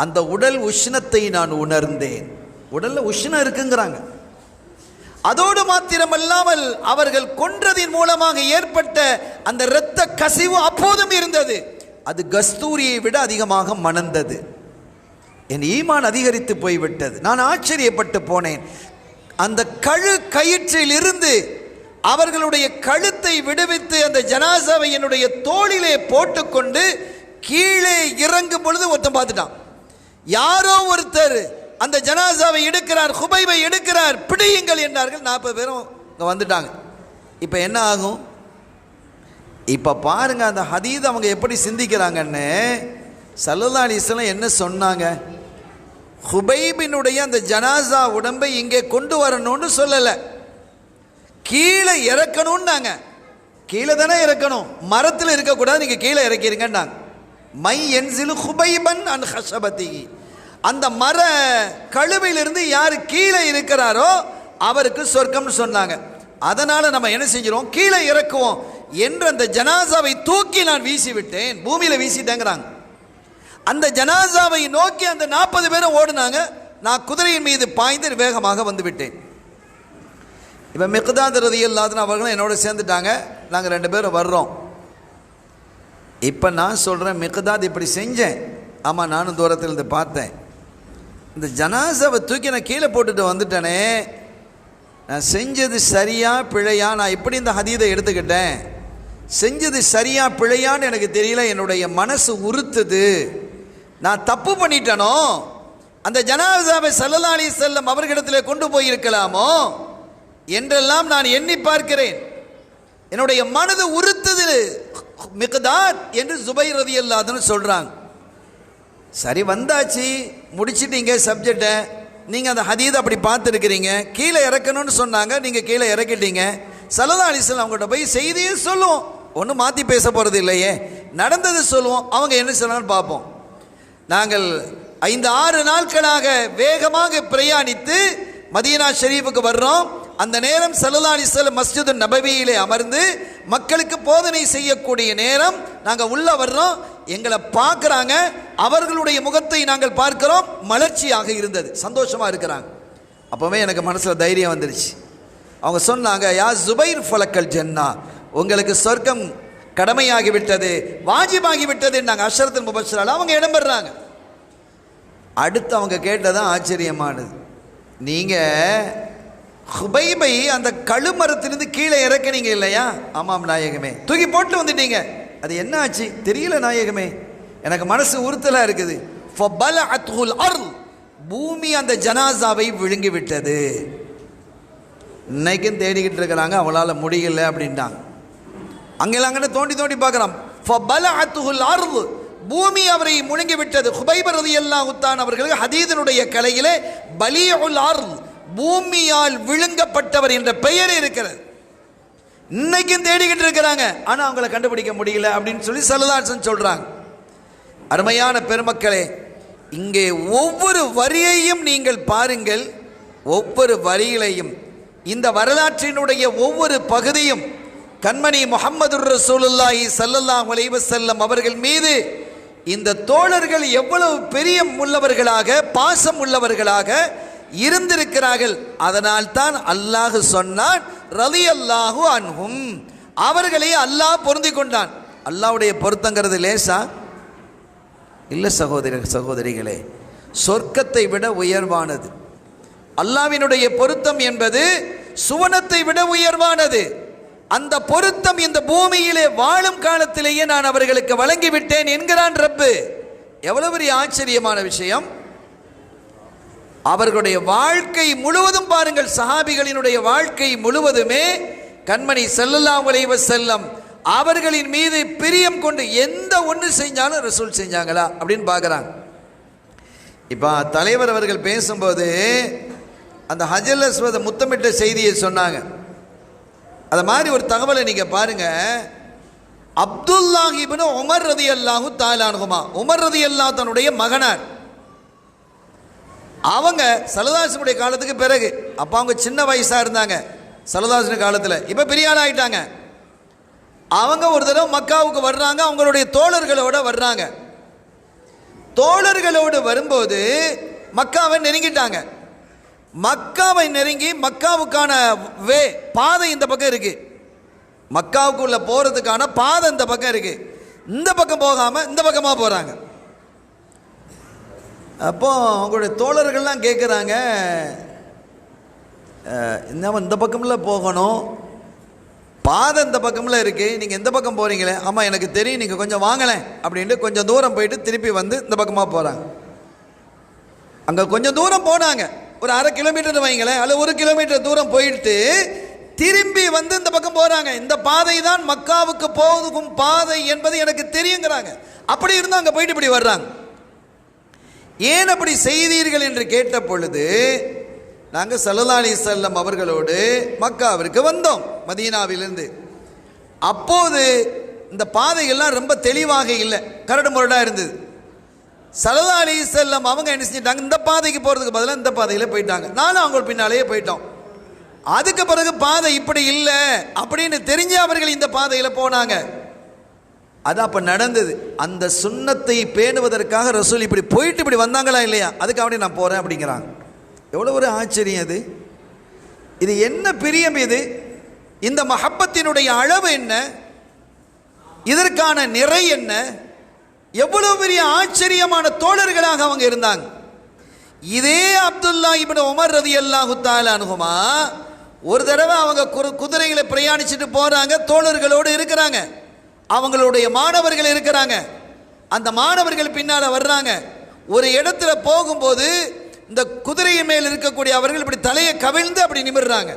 அந்த உடல் உஷ்ணத்தை நான் உணர்ந்தேன். உடலில் உஷ்ணம் இருக்குங்கிறாங்க. அதோடு மாத்திரமல்லாமல் அவர்கள் கொன்றதின் மூலமாக ஏற்பட்ட அந்த இரத்த கசிவு அப்போதும் இருந்தது. அது கஸ்தூரியை விட அதிகமாக மணந்தது. என் ஈமான் அதிகரித்து போய்விட்டது. நான் ஆச்சரியப்பட்டு போனேன். அந்த கயிற்றில் இருந்து அவர்களுடைய கழுத்தை விடுவித்து அந்த ஜனாசாவை என்னுடைய தோளிலே போட்டுக்கொண்டு கீழே இறங்கும் பொழுது ஒருத்தன் பார்த்துட்டான். யாரோ ஒருத்தர் அந்த ஜனாசாவை எடுக்கிறார், ஹுபைபை எடுக்கிறார், பிடியுங்கள் என்றார்கள். 40 பேரும் இங்கே வந்துட்டாங்க. இப்போ என்ன ஆகும்? இப்போ பாருங்க அந்த ஹதீஸ் அவங்க எப்படி சிந்திக்கிறாங்கன்னு. ஸல்லல்லாஹு அலைஹி வஸல்லம் என்ன சொன்னாங்க? ஹுபைபினுடைய அந்த ஜனாசா உடம்பை இங்கே கொண்டு வரணும்னு சொல்லலை, கீழே இறக்கணும்னாங்க. கீழே தானே இறக்கணும், மரத்தில் இருக்கக்கூடாது, நீங்கள் கீழே இறக்கிருங்கன்னாங்க. மை என்சிலு ஹுபைபன் அன் ஹஷபதி, அந்த மர கழுவிலிருந்து யார் கீழே இருக்கிறாரோ அவருக்கு சொர்க்கம்னு சொன்னாங்க. அதனால் நம்ம என்ன செஞ்சிடும், கீழே இறக்குவோம் என்று அந்த ஜனாசாவை தூக்கி நான் வீசி விட்டேன், பூமியில் வீசிட்டேங்கிறாங்க. அந்த ஜனாசாவை நோக்கி அந்த 40 பேரும் ஓடுனாங்க. நான் குதிரையின் மீது பாய்ந்து வேகமாக வந்து விட்டேன். இப்போ மிக்தாத் ரலியல்லாஹு அன்ஹு அவர்களும் என்னோட சேர்ந்துட்டாங்க. நாங்கள் 2 பேரும் வர்றோம். இப்போ நான் சொல்கிறேன், மிக்தாத் இப்படி செஞ்சேன். ஆமாம், நானும் தூரத்தில் இருந்து பார்த்தேன். இந்த ஜனாசாவை தூக்கி நான் கீழே போட்டுட்டு வந்துட்டேனே, நான் செஞ்சது சரியா பிழையா? நான் இப்படி இந்த ஹதீதை எடுத்துக்கிட்டேன், செஞ்சது சரியா பிழையான்னு எனக்கு தெரியல. என்னுடைய மனசு உறுத்துது. நான் தப்பு பண்ணிட்டனோ, அந்த ஜனாசாவை ஸல்லல்லாஹு அலைஹி வஸல்லம் அவர்களிடத்திலே கொண்டு போயிருக்கலாமோ என்றெல்லாம் நான் எண்ணி பார்க்கிறேன். என்னுடைய மனது உறுத்துது மிக்தாத் என்று ஜுபைர் ரலியல்லாஹு அன்ஹு சொல்றாங்க. சரி, வந்தாச்சு, முடிச்சிட்டீங்க சப்ஜெக்டை, நீங்கள் அந்த ஹதீத் அப்படி பார்த்துருக்கிறீங்க, கீழே இறக்கணும்னு சொன்னாங்க, நீங்கள் கீழே இறக்கிட்டீங்க. ஸல்லல்லாஹு அலைஹி வஸல்லம் அவங்கள்ட்ட போய் செய்தியே சொல்லுவோம், ஒன்றும் மாற்றி பேச போகிறது இல்லையே, நடந்தது சொல்லுவோம், அவங்க என்ன சொன்னாங்கன்னு பார்ப்போம். நாங்கள் 5-6 நாட்களாக வேகமாக பிரயாணித்து மதீனா ஷரீஃபுக்கு வர்றோம். அந்த நேரம் ஸல்லல்லாஹு அலைஹி வஸல்லம் மஸ்ஜிது நபவியிலே அமர்ந்து மக்களுக்கு போதனை செய்யக்கூடிய நேரம். நாங்கள் உள்ள வர்றோம், எங்களை பார்க்குறாங்க, அவர்களுடைய முகத்தை நாங்கள் பார்க்கிறோம், மலர்ச்சியாக இருந்தது, சந்தோஷமாக இருக்கிறாங்க. அப்போவே எனக்கு மனசில் தைரியம் வந்துருச்சு. அவங்க சொன்னாங்க, யா ஜுபைர் ஃபலக்கல் ஜன்னா, உங்களுக்கு சொர்க்கம் கடமையாகிவிட்டது, வாஜிபாகிவிட்டது. நாங்கள் அஷரத்துல் முபஷ்ஷரால அவங்க இடம் பெறுறாங்க. அடுத்து அவங்க கேட்டதான் ஆச்சரியமானது, நீங்கள் ஹுபைபை அந்த கழுமரத்திலிருந்து கீழே இறக்குனீங்க இல்லையா? ஆமாம் நாயகமே. தூக்கி போட்டு வந்துட்டீங்க, அது என்ன ஆச்சு தெரியல நாயகமே, எனக்கு மனசு உறுத்தலாக இருக்குது. ஃபபலஅத்ஹுல் அர்த், பூமி அந்த ஜனாசாவை விழுங்கி விட்டது. இன்னைக்கும் தேடிக்கிட்டு இருக்கிறாங்க, அவளால் முடியல அப்படின்ட்டாங்க. அங்கெல்லாம் தோண்டி தோண்டி பார்க்குறான். ஃபபலஅத்ஹுல் அர்த், பூமி அவரை முழுங்கி விட்டது. ஹுபைப் ரலியல்லாஹு தஆலா அவர்களுக்கு ஹதீஸினுடைய கலையிலே பலீஉல் அர்த், பூமியால் விழுங்கப்பட்டவர் என்ற பெயர் இருக்கிறது. இன்னைக்கும் தேடிக்கிட்டு இருக்கிறாங்க, ஆனால் அவங்கள கண்டுபிடிக்க முடியல அப்படின்னு சொல்லி ஸல்லல்லாஹு அலைஹி வஸல்லம் சொல்றாங்க. அருமையான பெருமக்களே, இங்கே ஒவ்வொரு வரியையும் நீங்கள் பாருங்கள், ஒவ்வொரு வரியிலையும் இந்த வரலாற்றினுடைய ஒவ்வொரு பகுதியும் கண்மணி முஹம்மதுர் ரசூலுல்லாஹி ஸல்லல்லாஹு அலைஹி வஸல்லம் அவர்கள் மீது இந்த தோழர்கள் எவ்வளவு பிரியம் உள்ளவர்களாக, பாசம் உள்ளவர்களாக இருந்திருக்கிறார்கள். அதனால் தான் அல்லாஹ் சொன்னான், ரலியல்லாஹு அன்ஹும், அவர்களை அல்லாஹ் பொருந்தி கொண்டான். அல்லாஹ்வுடைய பொருத்தங்கிறது லேசா இல்லை சகோதரிகளே, சொர்க்கத்தை விட உயர்வானது. அல்லாஹ்வினுடைய பொருத்தம் என்பது சுவனத்தை விட உயர்வானது. அந்த பொருத்தம் இந்த பூமியிலே வாழும் காலத்திலேயே நான் அவர்களுக்கு வழங்கிவிட்டேன் என்கிறான் ரப்பு. எவ்வளவு பெரிய ஆச்சரியமான விஷயம். அவர்களுடைய வாழ்க்கை முழுவதும் பாருங்கள், சஹாபிகளினுடைய வாழ்க்கை முழுவதுமே கண்மணி ஸல்லல்லாஹு அலைஹி வஸல்லம் அவர்களின் மீது பிரியம் கொண்டு எந்த ஒன்று செஞ்சாலும் ரசூல் செஞ்சாங்களா அப்படின்னு பார்க்குறாங்க. இப்போ தலைவர் அவர்கள் பேசும்போது அந்த ஹஜல் அஸ்வத் முத்தமிட்ட செய்தியை சொன்னாங்க. அது மாதிரி ஒரு தகவலை நீங்கள் பாருங்கள். அப்துல்லாஹ் இப்னு உமர் ரலியல்லாஹு தஆலா அன்ஹுமா, உமர் ரலியல்லாஹு தன்னுடைய மகனார். அவங்க ஸல்லல்லாஹு அலைஹி வஸல்லம் காலத்துக்கு பிறகு, அப்போ அவங்க சின்ன வயசாக இருந்தாங்க ஸல்லல்லாஹு அலைஹி வஸல்லம் காலத்தில், இப்போ பெரிய ஆள் ஆகிட்டாங்க. அவங்க ஒரு தடவை மக்காவுக்கு வர்றாங்க, அவங்களுடைய தோழர்களோடு வர்றாங்க. தோழர்களோடு வரும்போது மக்காவை நெருங்கிட்டாங்க. மக்காவை நெருங்கி மக்காவுக்கான பாதை இந்த பக்கம் இருக்கு, மக்காவுக்குள்ள போகிறதுக்கான பாதை இந்த பக்கம் இருக்கு. இந்த பக்கம் போகாமல் இந்த பக்கமாக போகிறாங்க. அப்போ அவங்களுடைய தோழர்கள்லாம் கேட்குறாங்க, இந்த பக்கமில் போகணும், பாதை இந்த பக்கமில் இருக்குது, நீங்கள் எந்த பக்கம் போகிறீங்களே? ஆமாம் எனக்கு தெரியும், நீங்கள் கொஞ்சம் வாங்கலேன் அப்படின்ட்டு கொஞ்சம் தூரம் போயிட்டு திருப்பி வந்து இந்த பக்கமாக போகிறாங்க. அங்கே கொஞ்சம் தூரம் போனாங்க, ஒரு 1/2 கிலோமீட்டர் வைங்களேன், அல்லது 1 கிலோமீட்டர் தூரம் போயிட்டு திரும்பி வந்து இந்த பக்கம் போகிறாங்க. இந்த பாதை தான் மக்காவுக்கு போகும் பாதை என்பது எனக்கு தெரியுங்கிறாங்க. அப்படி இருந்து அங்கே போயிட்டு இப்படி வர்றாங்க. ஏன் அப்படி செய்தீர்கள் என்று கேட்ட பொழுது, நாங்கள் ஸல்லல்லாஹு அலைஹி வஸல்லம் அவர்களோடு மக்காவிற்கு வந்தோம் மதீனாவிலிருந்து. அப்போது இந்த பாதைகள்லாம் ரொம்ப தெளிவாக இல்லை, கரடு முரடாக இருந்தது. ஸல்லல்லாஹு அலைஹி வஸல்லம் அவங்க என்ன செஞ்சிட்டாங்க, இந்த பாதைக்கு போகிறதுக்கு பதிலாக இந்த பாதையில் போயிட்டாங்க. நானும் அவங்க பின்னாலேயே போயிட்டோம். அதுக்கு பிறகு பாதை இப்படி இல்லை அப்படின்னு தெரிஞ்சு அவர்கள் இந்த பாதையில் போனாங்க. அது அப்போ நடந்தது. அந்த சுன்னத்தை பேணுவதற்காக ரசூல் இப்படி போயிட்டு இப்படி வந்தாங்களா இல்லையா, அதுக்கு அப்படி நான் போகிறேன் அப்படிங்கிறாங்க. எவ்வளோ ஒரு ஆச்சரியம் அது. இது என்ன பிரியம் இது, இந்த மஹப்பத்தினுடைய அளவு என்ன, இதற்கான நிறை என்ன, எவ்வளவு பெரிய ஆச்சரியமான தோழர்களாக அவங்க இருந்தாங்க. இதே அப்துல்லா இப்னு உமர் ரலியல்லாஹு தஆலா அன்ஹுமா ஒரு தடவை அவங்க குதிரைகளை பிரயாணிச்சுட்டு போகிறாங்க, தோழர்களோடு இருக்கிறாங்க, அவங்களுடைய மாணவர்கள் இருக்கிறாங்க. அந்த மாணவர்கள் பின்னால் வர்றாங்க. ஒரு இடத்துல போகும்போது இந்த குதிரையின் மேல் இருக்கக்கூடிய அவர்கள் இப்படி தலையை கவிழ்ந்து அப்படி நிமிர்றாங்க.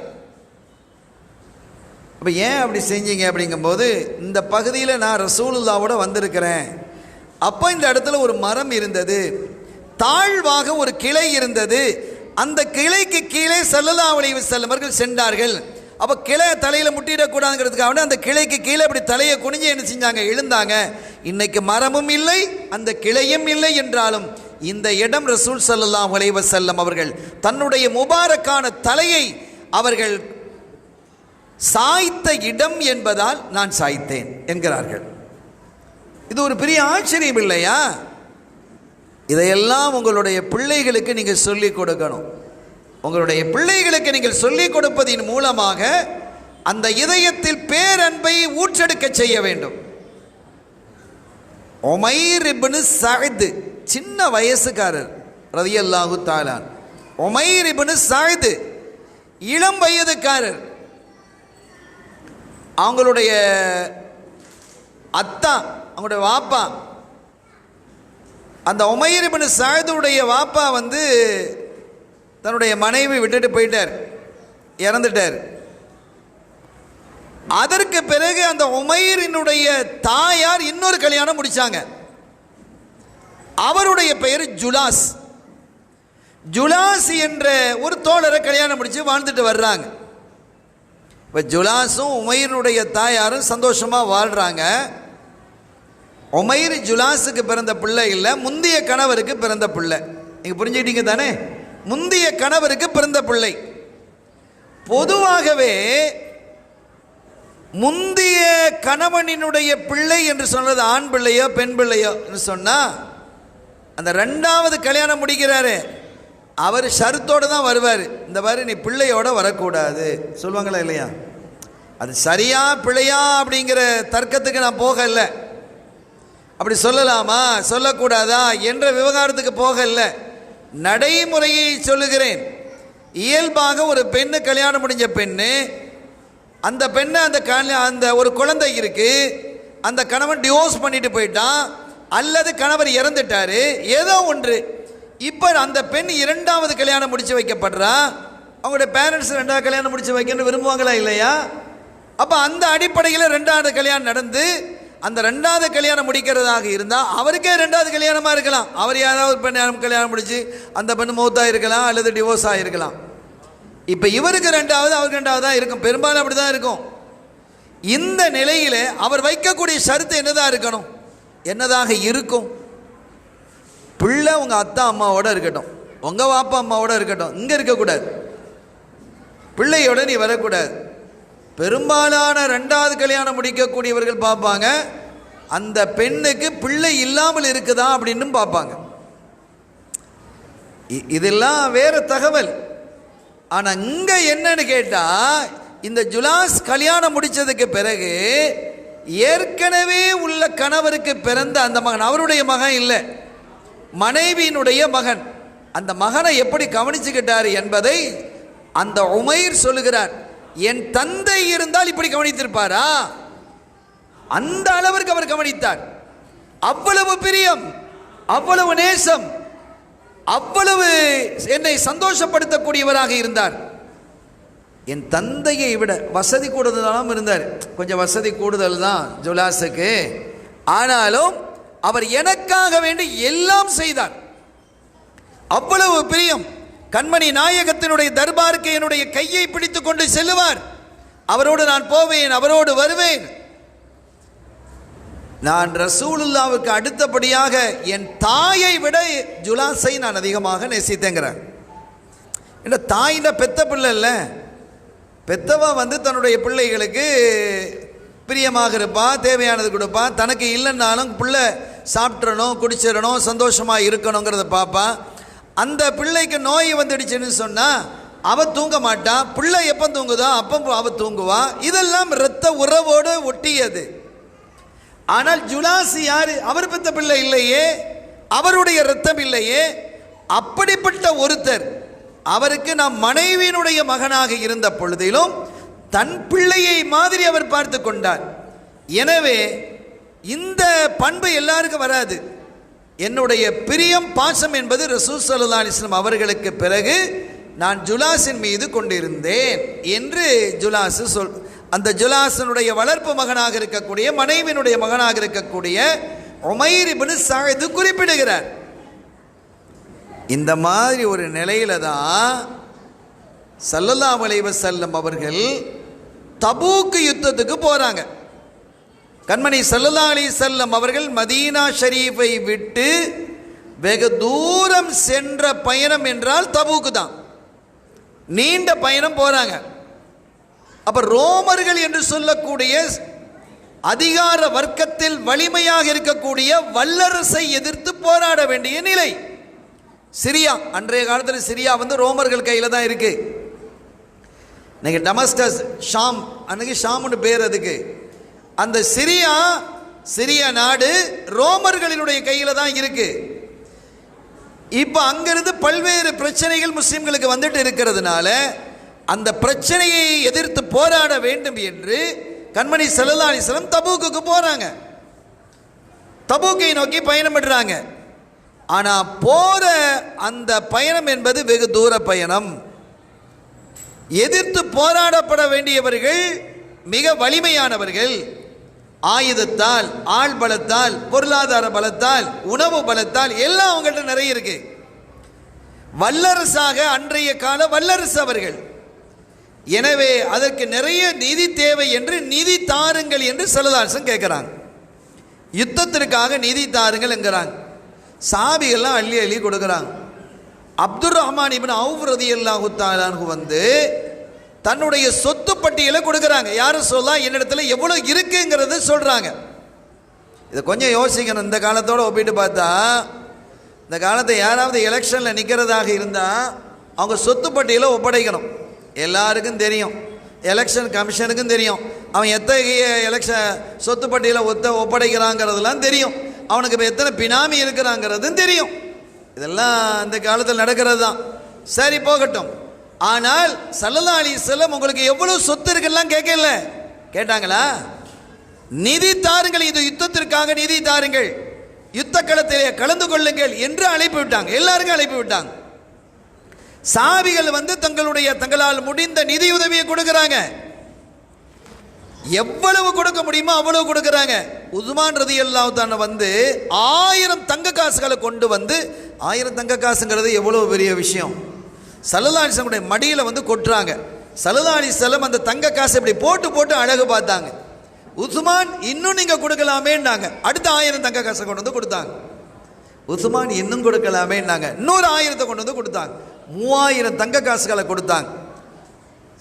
அப்போ ஏன் அப்படி செஞ்சீங்க அப்படிங்கும்போது, இந்த பகுதியில் நான் ரசூலுல்லாவோட வந்திருக்கிறேன். அப்போ இந்த இடத்துல ஒரு மரம் இருந்தது, தாழ்வாக ஒரு கிளை இருந்தது. அந்த கிளைக்கு கீழே ஸல்லல்லாஹு அலைஹி வஸல்லம் அவர்கள் சென்றார்கள். அப்போ கிளை தலையில் முட்டிடக்கூடாதுங்கிறதுக்காக அந்த கிளைக்கு கீழே அப்படி தலையை குனிஞ்சு என்ன செஞ்சாங்க, எழுந்தாங்க. இன்னைக்கு மரமும் இல்லை, அந்த கிளையும் இல்லை என்றாலும் இந்த இடம் ரசூல் ஸல்லல்லாஹு அலைஹி வஸல்லம் அவர்கள் தன்னுடைய முபாரக்கான தலையை அவர்கள் சாய்த்த இடம் என்பதால் நான் சாய்த்தேன் என்கிறார்கள். இது ஒரு பெரிய ஆச்சரியம் இல்லையா? இதையெல்லாம் உங்களுடைய பிள்ளைகளுக்கு நீங்கள் சொல்லிக் கொடுக்கணும். உங்களுடைய பிள்ளைகளுக்கு நீங்கள் சொல்லிக் கொடுப்பதின் மூலமாக அந்த இதயத்தில் பேரன்பை ஊற்றெடுக்க செய்ய வேண்டும். உமைர் இப்னு சஅத், சின்ன வயசுக்காரர் ரலியல்லாஹு தஆலா. உமைர் இப்னு சஅத் இளம் வயதுக்காரர். அவங்களுடைய அத்தா, அவங்களுடைய வாப்பா, அந்த உமைர் இப்னு சஅதுடைய வாப்பா தன்னுடைய மனைவி விட்டுட்டு போயிட்டார், இறந்துட்டார். அதற்கு பிறகு அந்த உமைரினுடைய தாயார் இன்னொரு கல்யாணம் முடிச்சாங்க. அவருடைய பெயர் ஜுலாஸ். ஜுலாஸ் என்ற ஒரு தோழரை கல்யாணம் முடிச்சு வாழ்ந்துட்டு வர்றாங்க. இப்போ ஜுலாஸும் உமைரினுடைய தாயாரும் சந்தோஷமாக வாழ்கிறாங்க. உமைர் ஜுலாஸுக்கு பிறந்த பிள்ளை இல்லை, முந்தைய கணவருக்கு பிறந்த பிள்ளை. நீங்கள் புரிஞ்சுக்கிட்டீங்க தானே? முந்தைய கணவருக்கு பிறந்த பிள்ளை. பொதுவாகவே முந்தைய கணவனினுடைய பிள்ளை என்று சொன்னது ஆண் பிள்ளையோ பெண் பிள்ளையோ என்று சொன்னால், அந்த ரெண்டாவது கல்யாணம் முடிக்கிறாரு அவர் ஷருத்தோடு தான் வருவார். இந்த மாதிரி நீ பிள்ளையோட வரக்கூடாது சொல்லுவாங்களா இல்லையா? அது சரியா பிள்ளையா அப்படிங்கிற தர்க்கத்துக்கு நான் போகலை. அப்படி சொல்லலாமா சொல்லக்கூடாதா என்ற விவகாரத்துக்கு போகலை. நடைமுறையை சொல்லுகிறேன். இயல்பாக ஒரு பெண்ணு கல்யாணம் முடிஞ்ச பெண்ணு, அந்த பெண்ணை அந்த ஒரு குழந்தை இருக்கு, அந்த கணவன் டிவோர்ஸ் பண்ணிட்டு போயிட்டான் அல்லது கணவர் இறந்துட்டாரு, ஏதோ ஒன்று. இப்போ அந்த பெண் இரண்டாவது கல்யாணம் முடிச்சு வைக்கப்படுறா. அவங்களுடைய பேரண்ட்ஸ் ரெண்டாவது கல்யாணம் முடிச்சு வைக்கணும்னு விரும்புவாங்களா இல்லையா? அப்போ அந்த அடிப்படையில் ரெண்டாவது கல்யாணம் நடந்து அந்த ரெண்டாவது கல்யாணம் முடிக்கிறதாக இருந்தால் அவருக்கே ரெண்டாவது கல்யாணமாக இருக்கலாம். அவர் யாராவது பெண் கல்யாணம் முடிச்சு அந்த பெண் மௌத்தாக இருக்கலாம் அல்லது டிவோர்ஸ் ஆகிருக்கலாம். இப்போ இவருக்கு ரெண்டாவது அவருக்கு ரெண்டாவது தான் இருக்கும், பெரும்பாலும் அப்படி தான் இருக்கும். இந்த நிலையில் அவர் வைக்கக்கூடிய ஷரத்து என்னதான் இருக்கணும், என்னதாக இருக்கும்? பிள்ளை உங்கள் அத்தா அம்மாவோட இருக்கட்டும், உங்கள் வாப்பா அம்மாவோட இருக்கட்டும், இங்கே இருக்கக்கூடாது, பிள்ளையோட நீ வரக்கூடாது. பெரும்பாலான ரெண்டாவது கல்யாணம் முடிக்கக்கூடியவர்கள் பார்ப்பாங்க அந்த பெண்ணுக்கு பிள்ளை இல்லாமல் இருக்குதா அப்படின்னு பார்ப்பாங்க. இதெல்லாம் வேற தகவல். ஆனால் இங்கே என்னன்னு கேட்டால், இந்த ஜுலாஸ் கல்யாணம் முடித்ததுக்கு பிறகு ஏற்கனவே உள்ள கணவருக்கு பிறந்த அந்த மகன், அவருடைய மகன் இல்லை, மனைவியினுடைய மகன், அந்த மகனை எப்படி கவனிச்சுக்கிட்டார் என்பதை அந்த உமைர் சொல்லுகிறார். என் தந்தை இருந்தால் இப்படி கவனித்திருப்பாரா? அந்த அளவிற்கு அவர் கவனித்தார். அவ்வளவு பிரியம், அவ்வளவு நேசம், அவ்வளவு என்னை சந்தோஷப்படுத்தக்கூடியவராக இருந்தார். என் தந்தையை விட வசதி கூடுதலாகவும் இருந்தார். கொஞ்சம் வசதி கூடுதல் தான் ஜுலாஸுக்கு. ஆனாலும் அவர் எனக்காக வேண்டி எல்லாம் செய்தார். அவ்வளவு பிரியம். கண்மணி நாயகத்தினுடைய தர்பாருக்கு என்னுடைய கையை பிடித்து கொண்டு செல்லுவார். அவரோடு நான் போவேன், அவரோடு வருவேன். நான் ரசூலுல்லாவுக்கு அடுத்தபடியாக என் தாயை விட ஜுலாஸை நான் அதிகமாக நேசித்தேங்கிறேன். இல்லை, தாயின பெத்த பிள்ளை இல்லை, பெத்தவா தன்னுடைய பிள்ளைகளுக்கு பிரியமாக இருப்பா, தேவையானது கொடுப்பா. தனக்கு இல்லைன்னாலும் பிள்ளை சாப்பிட்றணும், குடிச்சிடணும், சந்தோஷமாக இருக்கணுங்கிறத பார்ப்பா. அந்த பிள்ளைக்கு நோய் வந்துடுச்சுன்னு சொன்னால் அவள் தூங்க மாட்டா. பிள்ளை எப்போ தூங்குதோ அப்போ அவள் தூங்குவா. இதெல்லாம் இரத்த உறவோடு ஒட்டியது. ஆனால் ஜுலாஸ் யாரு? அவர் பெற்ற பிள்ளை இல்லையே, அவருடைய இரத்தம் இல்லையே. அப்படிப்பட்ட ஒருத்தர், அவருக்கு நாம் மனைவியினுடைய மகனாக இருந்த பொழுதிலும் தன் பிள்ளையை மாதிரி அவர் பார்த்து கொண்டார். எனவே இந்த பண்பு எல்லாருக்கும் வராது. என்னுடைய பிரியம் பாசம் என்பது ரசூல் ஸல்லல்லாஹு அலைஹி வஸல்லம் அவர்களுக்கு பிறகு நான் ஜுலாஸின் மீது கொண்டிருந்தேன் என்று ஜுலாஸ் அந்த ஜுலாஸனுடைய வளர்ப்பு மகனாக இருக்கக்கூடிய மனைவியினுடைய மகனாக இருக்கக்கூடிய உமைர் இப்னு ஸஅத் குறிப்பிடுகிறார். இந்த மாதிரி ஒரு நிலையில தான் ஸல்லல்லாஹு அலைஹி வஸல்லம் அவர்கள் தபூக் யுத்தத்துக்கு போறாங்க. கண்மணி ஸல்லல்லாஹு அலைஹி வஸல்லம் அவர்கள் மதீனா ஷரீஃபை விட்டு வெகு தூரம் சென்ற பயணம் என்றால் தபூக்கு தான். நீண்ட பயணம் போறாங்க. அப்ப ரோமர்கள் என்று சொல்லக்கூடிய அதிகார வர்க்கத்தில் வலிமையாக இருக்கக்கூடிய வல்லரசை எதிர்த்து போராட வேண்டிய நிலை. சிரியா, அன்றைய காலத்தில் சிரியா ரோமர்கள் கையில் தான் இருக்கு. இன்னைக்கு டமஸ்கஸ், ஷாம், அன்னைக்கு ஷாம்னு பேர் அதுக்கு. அந்த சிரியா நாடு ரோமர்களினுடைய கையில் தான் இருக்கு. இப்போ அங்கிருந்து பல்வேறு பிரச்சனைகள் முஸ்லிம்களுக்கு வந்துட்டு இருக்கிறதுனால அந்த பிரச்சனையை எதிர்த்து போராட வேண்டும் என்று கண்மணி ஸல்லல்லாஹு அலைஹி வஸல்லம் தபூக்குக்கு போறாங்க. தபூக்கை நோக்கி பயணம் பண்றாங்க. ஆனா போற அந்த பயணம் என்பது வெகு தூர பயணம். எதிர்த்து போராடப்பட வேண்டியவர்கள் மிக வலிமையானவர்கள். ஆயுதத்தால், ஆள் பலத்தால், பொருளாதார பலத்தால், உணவு பலத்தால் எல்லாம் அவங்கள்ட்ட நிறைய இருக்கு. வல்லரசாக அன்றைய கால வல்லரசு அவர்கள். எனவே அதற்கு நிறைய நிதி தேவை என்று நிதி தாருங்கள் என்று ஸல்லல்லாஹு அலைஹி வஸல்லம் கேட்கிறாங்க. யுத்தத்திற்காக நிதி தாருங்கள் என்கிறாங்க. சஹாபிகள்லாம் அள்ளி அள்ளி கொடுக்குறாங்க. அப்துர் ரஹ்மான் இப்னு அவுஃப் ரலியல்லாஹு தஆலா அன்ஹு தன்னுடைய சொத்து பட்டியலை கொடுக்குறாங்க. யாரும் சொல்லலாம் என்னிடத்துல எவ்வளவு இருக்குங்கிறத சொல்றாங்க. இதை கொஞ்சம் யோசிக்கணும். இந்த காலத்தோடு ஒப்பிட்டு பார்த்தா, இந்த காலத்தை யாராவது எலெக்ஷனில் நிற்கிறதாக இருந்தால் அவங்க சொத்து பட்டியலை ஒப்படைக்கணும். எல்லாருக்கும் தெரியும், எலெக்ஷன் கமிஷனுக்கும் தெரியும் அவன் எத்தகைய சொத்து பட்டியலை ஒப்படைக்கிறாங்கிறதுலாம் தெரியும். அவனுக்கு இப்போ எத்தனை பினாமி இருக்கிறாங்கிறதும் தெரியும். இதெல்லாம் இந்த காலத்தில் நடக்கிறது தான். சரி, போகட்டும். ஆனால் ஸல்லல்லாஹு அலைஹி வஸல்லம் உங்களுக்கு எவ்வளவு சொத்து இருக்குலாம் கேட்கல. கேட்டாங்களா? நிதி தாருங்கள், இது யுத்தத்திற்காக நிதி தாருங்கள், யுத்த களத்திலே கலந்து கொள்ளுங்கள் என்று அழைப்பு விட்டாங்க. எல்லாருக்கும் அழைப்பு விட்டாங்க. சஹாபிகள் தங்களால் முடிந்த நிதி உதவியை கொடுக்கறாங்க. எவ்வளவு கொடுக்க முடியுமோ அவ்வளவு கொடுக்கறாங்க. உஸ்மான் ரலியல்லாஹு தஆலா 1000 தங்க காசுகளை கொண்டு 1000 தங்க காசுங்கிறது எவ்வளவு பெரிய விஷயம். ஸல்லல்லாஹு அலைஹி வஸல்லம் மடியில் கொட்டுறாங்க. ஸல்லல்லாஹு அலைஹி வஸல்லம் அந்த தங்க காசை இப்படி போட்டு போட்டு அழகு பார்த்தாங்க. உஸ்மான் இன்னும் நீங்க கொடுக்கலாமேன்னாங்க. அடுத்த 1000 தங்க காசை கொண்டு கொடுத்தாங்க. உஸ்மான் இன்னும் கொடுக்கலாமேன்னாங்க. இன்னொரு 1000 கொண்டு கொடுத்தாங்க. 3000 தங்க காசுகளை கொடுத்தாங்க.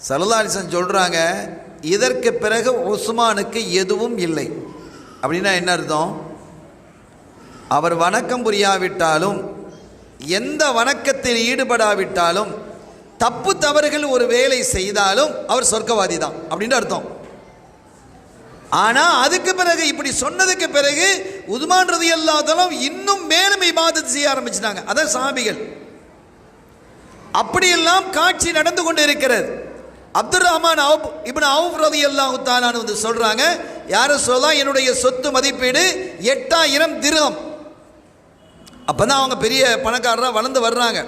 ஸல்லல்லாஹு அலைஹி வஸல்லம் சொல்றாங்க, இதற்கு பிறகு உஸ்மானுக்கு எதுவும் இல்லை. அப்படின்னா என்ன அர்த்தம்? அவர் வணக்கம் புரியாவிட்டாலும், எந்த வணக்கத்தில் ஈடுபடாவிட்டாலும், தப்பு தவறுகள் ஒரு வேலை செய்தாலும் அவர் சொர்க்கவாதி தான் அப்படின்னு அர்த்தம். ஆனா அதுக்கு பிறகு இப்படி சொன்னதுக்கு பிறகு உஸ்மான் ரலியல்லாஹு தஆலா இன்னும் மேலும் இபாதத் செய்ய ஆரம்பிச்சிட்டாங்க. அதான் சஹாபிகள். அப்படியெல்லாம் காட்சி நடந்து கொண்டு இருக்கிறது. அப்துர் ரஹ்மான் இப்னு அவுஃப் ரலியல்லாஹு தஆலா சொல்றாங்க, யார சொல்லலாம், என்னுடைய சொத்து மதிப்பீடு 8000 திர்ஹம். அப்பதான் அவங்க பெரிய பணக்காரராக வளர்ந்து வர்றாங்க.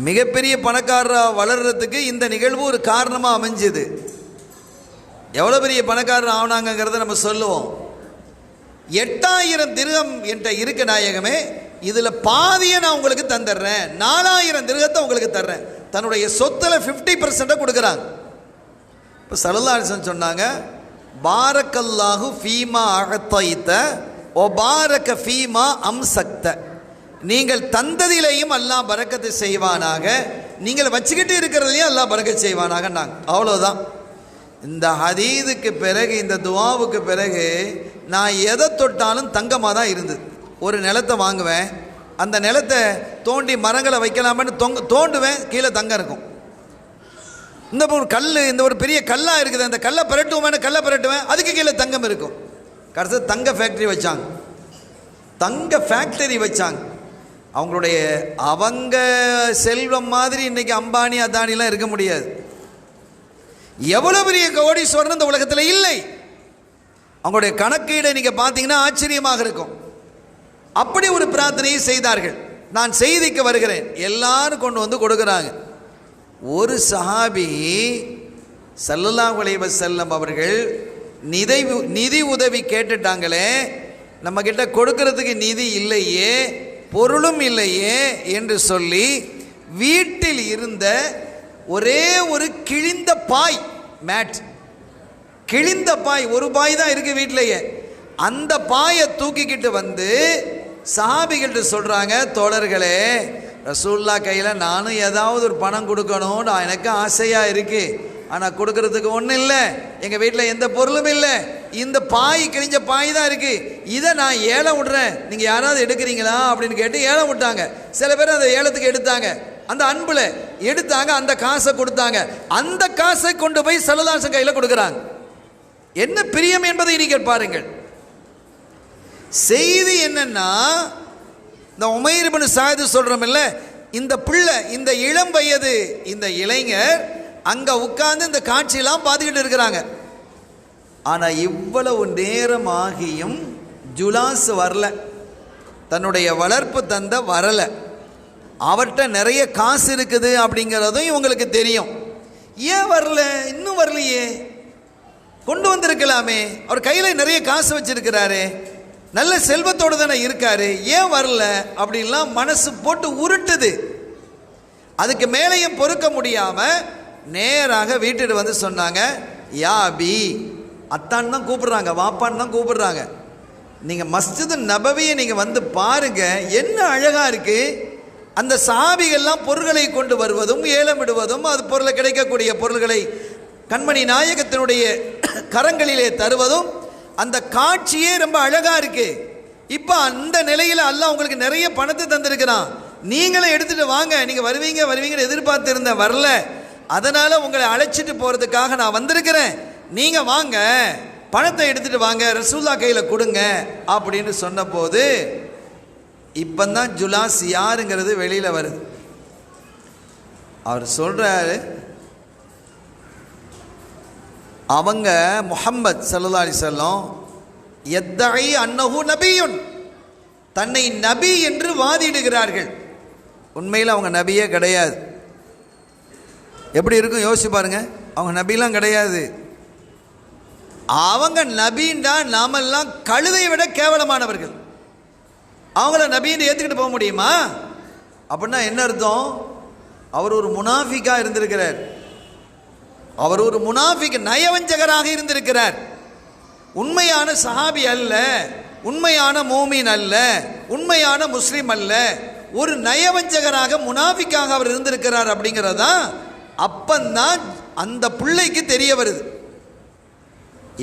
மிகப்பெரிய பணக்காரராக வளர்றதுக்கு இந்த நிகழ்வு ஒரு காரணமாக அமைஞ்சது. எவ்வளோ பெரிய பணக்காரர் ஆனாங்கிறத நம்ம சொல்லுவோம். 8000 திர்ஹம் என்ற இருக்கு நாயகமே, இதில் பாதியை நான் உங்களுக்கு தந்துடுறேன், 4000 திர்ஹத்தை உங்களுக்கு தர்றேன். தன்னுடைய சொத்துல 50% கொடுக்குறாங்க. இப்போ ஸல்லல்லாஹு அலைஹி வஸல்லம் சொன்னாங்க, பாரக்கல்லாஹு ஃபீமா அஅதைத ஓ பாரக ஃபீமா அம்சக்த. நீங்கள் தந்ததிலேயும் அல்லாஹ் பரக்கத்து செய்வானாக, நீங்கள் வச்சுக்கிட்டு இருக்கிறதுலையும் அல்லாஹ் பரக்கத்து செய்வானாக. அவ்வளோதான். இந்த ஹதீதுக்கு பிறகு, இந்த துவாவுக்கு பிறகு நான் எதை தொட்டாலும் தங்கமாக தான் இருந்தது. ஒரு நிலத்தை வாங்குவேன், அந்த நிலத்தை தோண்டி மரங்களை வைக்கலாமன்னு தோண்டுவேன், கீழே தங்கம் இருக்கும். இந்த ஒரு கல், இந்த ஒரு பெரிய கல்லாக இருக்குது, அந்த கல்லை பிரட்டுவேன், அதுக்கு கீழே தங்கம் இருக்கும். கடைசி தங்க ஃபேக்ட்ரி வச்சாங்க. தங்க ஃபேக்டரி வச்சாங்க. அவங்க செல்வம் மாதிரி இன்னைக்கு அம்பானி அதானிலாம் இருக்க முடியாது. எவ்வளவு பெரிய கோடீஸ்வரன் இந்த உலகத்தில் இல்லை. அவங்களுடைய கணக்கீடை நீங்கள் பார்த்தீங்கன்னா ஆச்சரியமாக இருக்கும். அப்படி ஒரு பிரார்த்தனையை செய்தார்கள். நான் செய்திக்கு வருகிறேன், எல்லாரும் கொண்டு வந்து கொடுக்குறாங்க. ஒரு சஹாபி ஸல்லல்லாஹு அலைஹி வஸல்லம் அவர்கள் நிதி உதவி கேட்டுட்டாங்களே, நம்மக்கிட்ட கொடுக்கறதுக்கு நிதி இல்லையே, பொருளும் இல்லையே என்று சொல்லி வீட்டில் இருந்த ஒரே ஒரு கிழிந்த பாய், மேட், கிழிந்த பாய், ஒரு பாய் தான் இருக்குது வீட்டிலேயே, அந்த பாயை தூக்கிக்கிட்டு வந்து சஹாபிகள்கிட்ட சொல்கிறாங்க, தோழர்களே, ரசூல்லா கையில் நானும் ஏதாவது ஒரு பணம் கொடுக்கணும்னு எனக்கு ஆசையாக இருக்குது, ஆனால் கொடுக்கறதுக்கு ஒன்றும் இல்லை, எங்கள் வீட்டில் எந்த பொருளும் இல்லை, இந்த பாய் கிழிஞ்ச பாய் தான் இருக்குது, இதை நான் ஏலம் விடுறேன், நீங்கள் யாராவது எடுக்கிறீங்களா அப்படின்னு கேட்டு ஏலம் விட்டாங்க. சில பேர் அந்த ஏலத்துக்கு எடுத்தாங்க, அந்த அன்பில் எடுத்தாங்க, அந்த காசை கொடுத்தாங்க. அந்த காசை கொண்டு போய் ஸல்லல்லாஹு அலைஹி வஸல்லம் கையில் கொடுக்குறாங்க. என்ன பிரியம் என்பதை நீங்கள் பாருங்கள். செய்தி என்னன்னா, இந்த உமைர் இப்னு சாத் சொல்கிறோம் இல்லை, இந்த பிள்ளை, இந்த இளம் வயது இந்த இளைஞர் அங்கே உட்கார்ந்து இந்த காட்சியெல்லாம் பார்த்துக்கிட்டு இருக்கிறாங்க. ஆனால் இவ்வளவு நேரம் ஆகியும் ஜுலாஸ் வரல, தன்னுடைய வளர்ப்பு தந்தை வரலை. அவர்கிட்ட நிறைய காசு இருக்குது அப்படிங்கிறதும் இவங்களுக்கு தெரியும். ஏன் வரல, இன்னும் வரலையே, கொண்டு வந்திருக்கலாமே, அவர் கையில் நிறைய காசு வச்சிருக்கிறாரு, நல்ல செல்வத்தோடு தானே இருக்காரு, ஏன் வரல அப்படின்லாம் மனசு போட்டு உருட்டுது. அதுக்கு மேலேயும் பொறுக்க முடியாமல் நேராக வீட்டுக்கு வந்து சொன்னாங்க, யா அபி, அத்தான் தான் கூப்பிடுறாங்க, வாப்பான்னு தான் கூப்பிடுறாங்க, நீங்கள் மஸ்ஜிது நபவியை நீங்கள் வந்து பாருங்க, என்ன அழகாக இருக்குது. அந்த சஹாபிகள்லாம் பொருள்களை கொண்டு வருவதும் ஏலமிடுவதும், அது பொருளை கிடைக்கக்கூடிய பொருள்களை கண்மணி நாயகத்தினுடைய கரங்களிலே தருவதும், அந்த காட்சியே ரொம்ப அழகாக இருக்கு. இப்போ அந்த நிலையில் அல்லாஹ் உங்களுக்கு நிறைய பணத்தை தந்திருக்கிறான், நீங்களே எடுத்துகிட்டு வாங்க, நீங்கள் வருவீங்கன்னு எதிர்பார்த்துருந்தேன், வரல, அதனால் உங்களை அழைச்சிட்டு போகிறதுக்காக நான் வந்திருக்கிறேன், நீங்கள் வாங்க, பணத்தை எடுத்துகிட்டு வாங்க, ரசூல்லா கையில் கொடுங்க அப்படின்னு சொன்னபோது இப்போ தான் ஜுலாஸ் யாருங்கிறது வெளியில் வருது. அவர் சொல்கிறாரு, அவங்க முஹம்மத் ஸல்லல்லாஹு அலைஹி வஸல்லம் யத்தஇ அன்னஹு நபியுன், தன்னை நபி என்று வாதிடுகிறார்கள். உண்மையில் அவங்க நபியே கிடையாது. எப்படி இருக்கும் யோசிச்சு பாருங்க, அவங்க நபிலாம் கிடையாது. அவங்க நபின்டா நாமெல்லாம் கழுதை விட கேவலமானவர்கள். அவங்கள நபின்னு ஏற்றுக்கிட்டு போக முடியுமா? அப்படின்னா என்ன அர்த்தம்? அவர் ஒரு முனாஃபிக்காக இருந்திருக்கிறார், அவர் ஒரு முனாஃபிக் நயவஞ்சகராக இருந்திருக்கிறார். உண்மையான சஹாபி அல்ல, உண்மையான மூமின் அல்ல, உண்மையான முஸ்லீம் அல்ல, ஒரு நயவஞ்சகராக முனாஃபிக்காக அவர் இருந்திருக்கிறார். அப்படிங்கிறதா அப்பந்தான் அந்த பிள்ளைக்கு தெரிய வருது.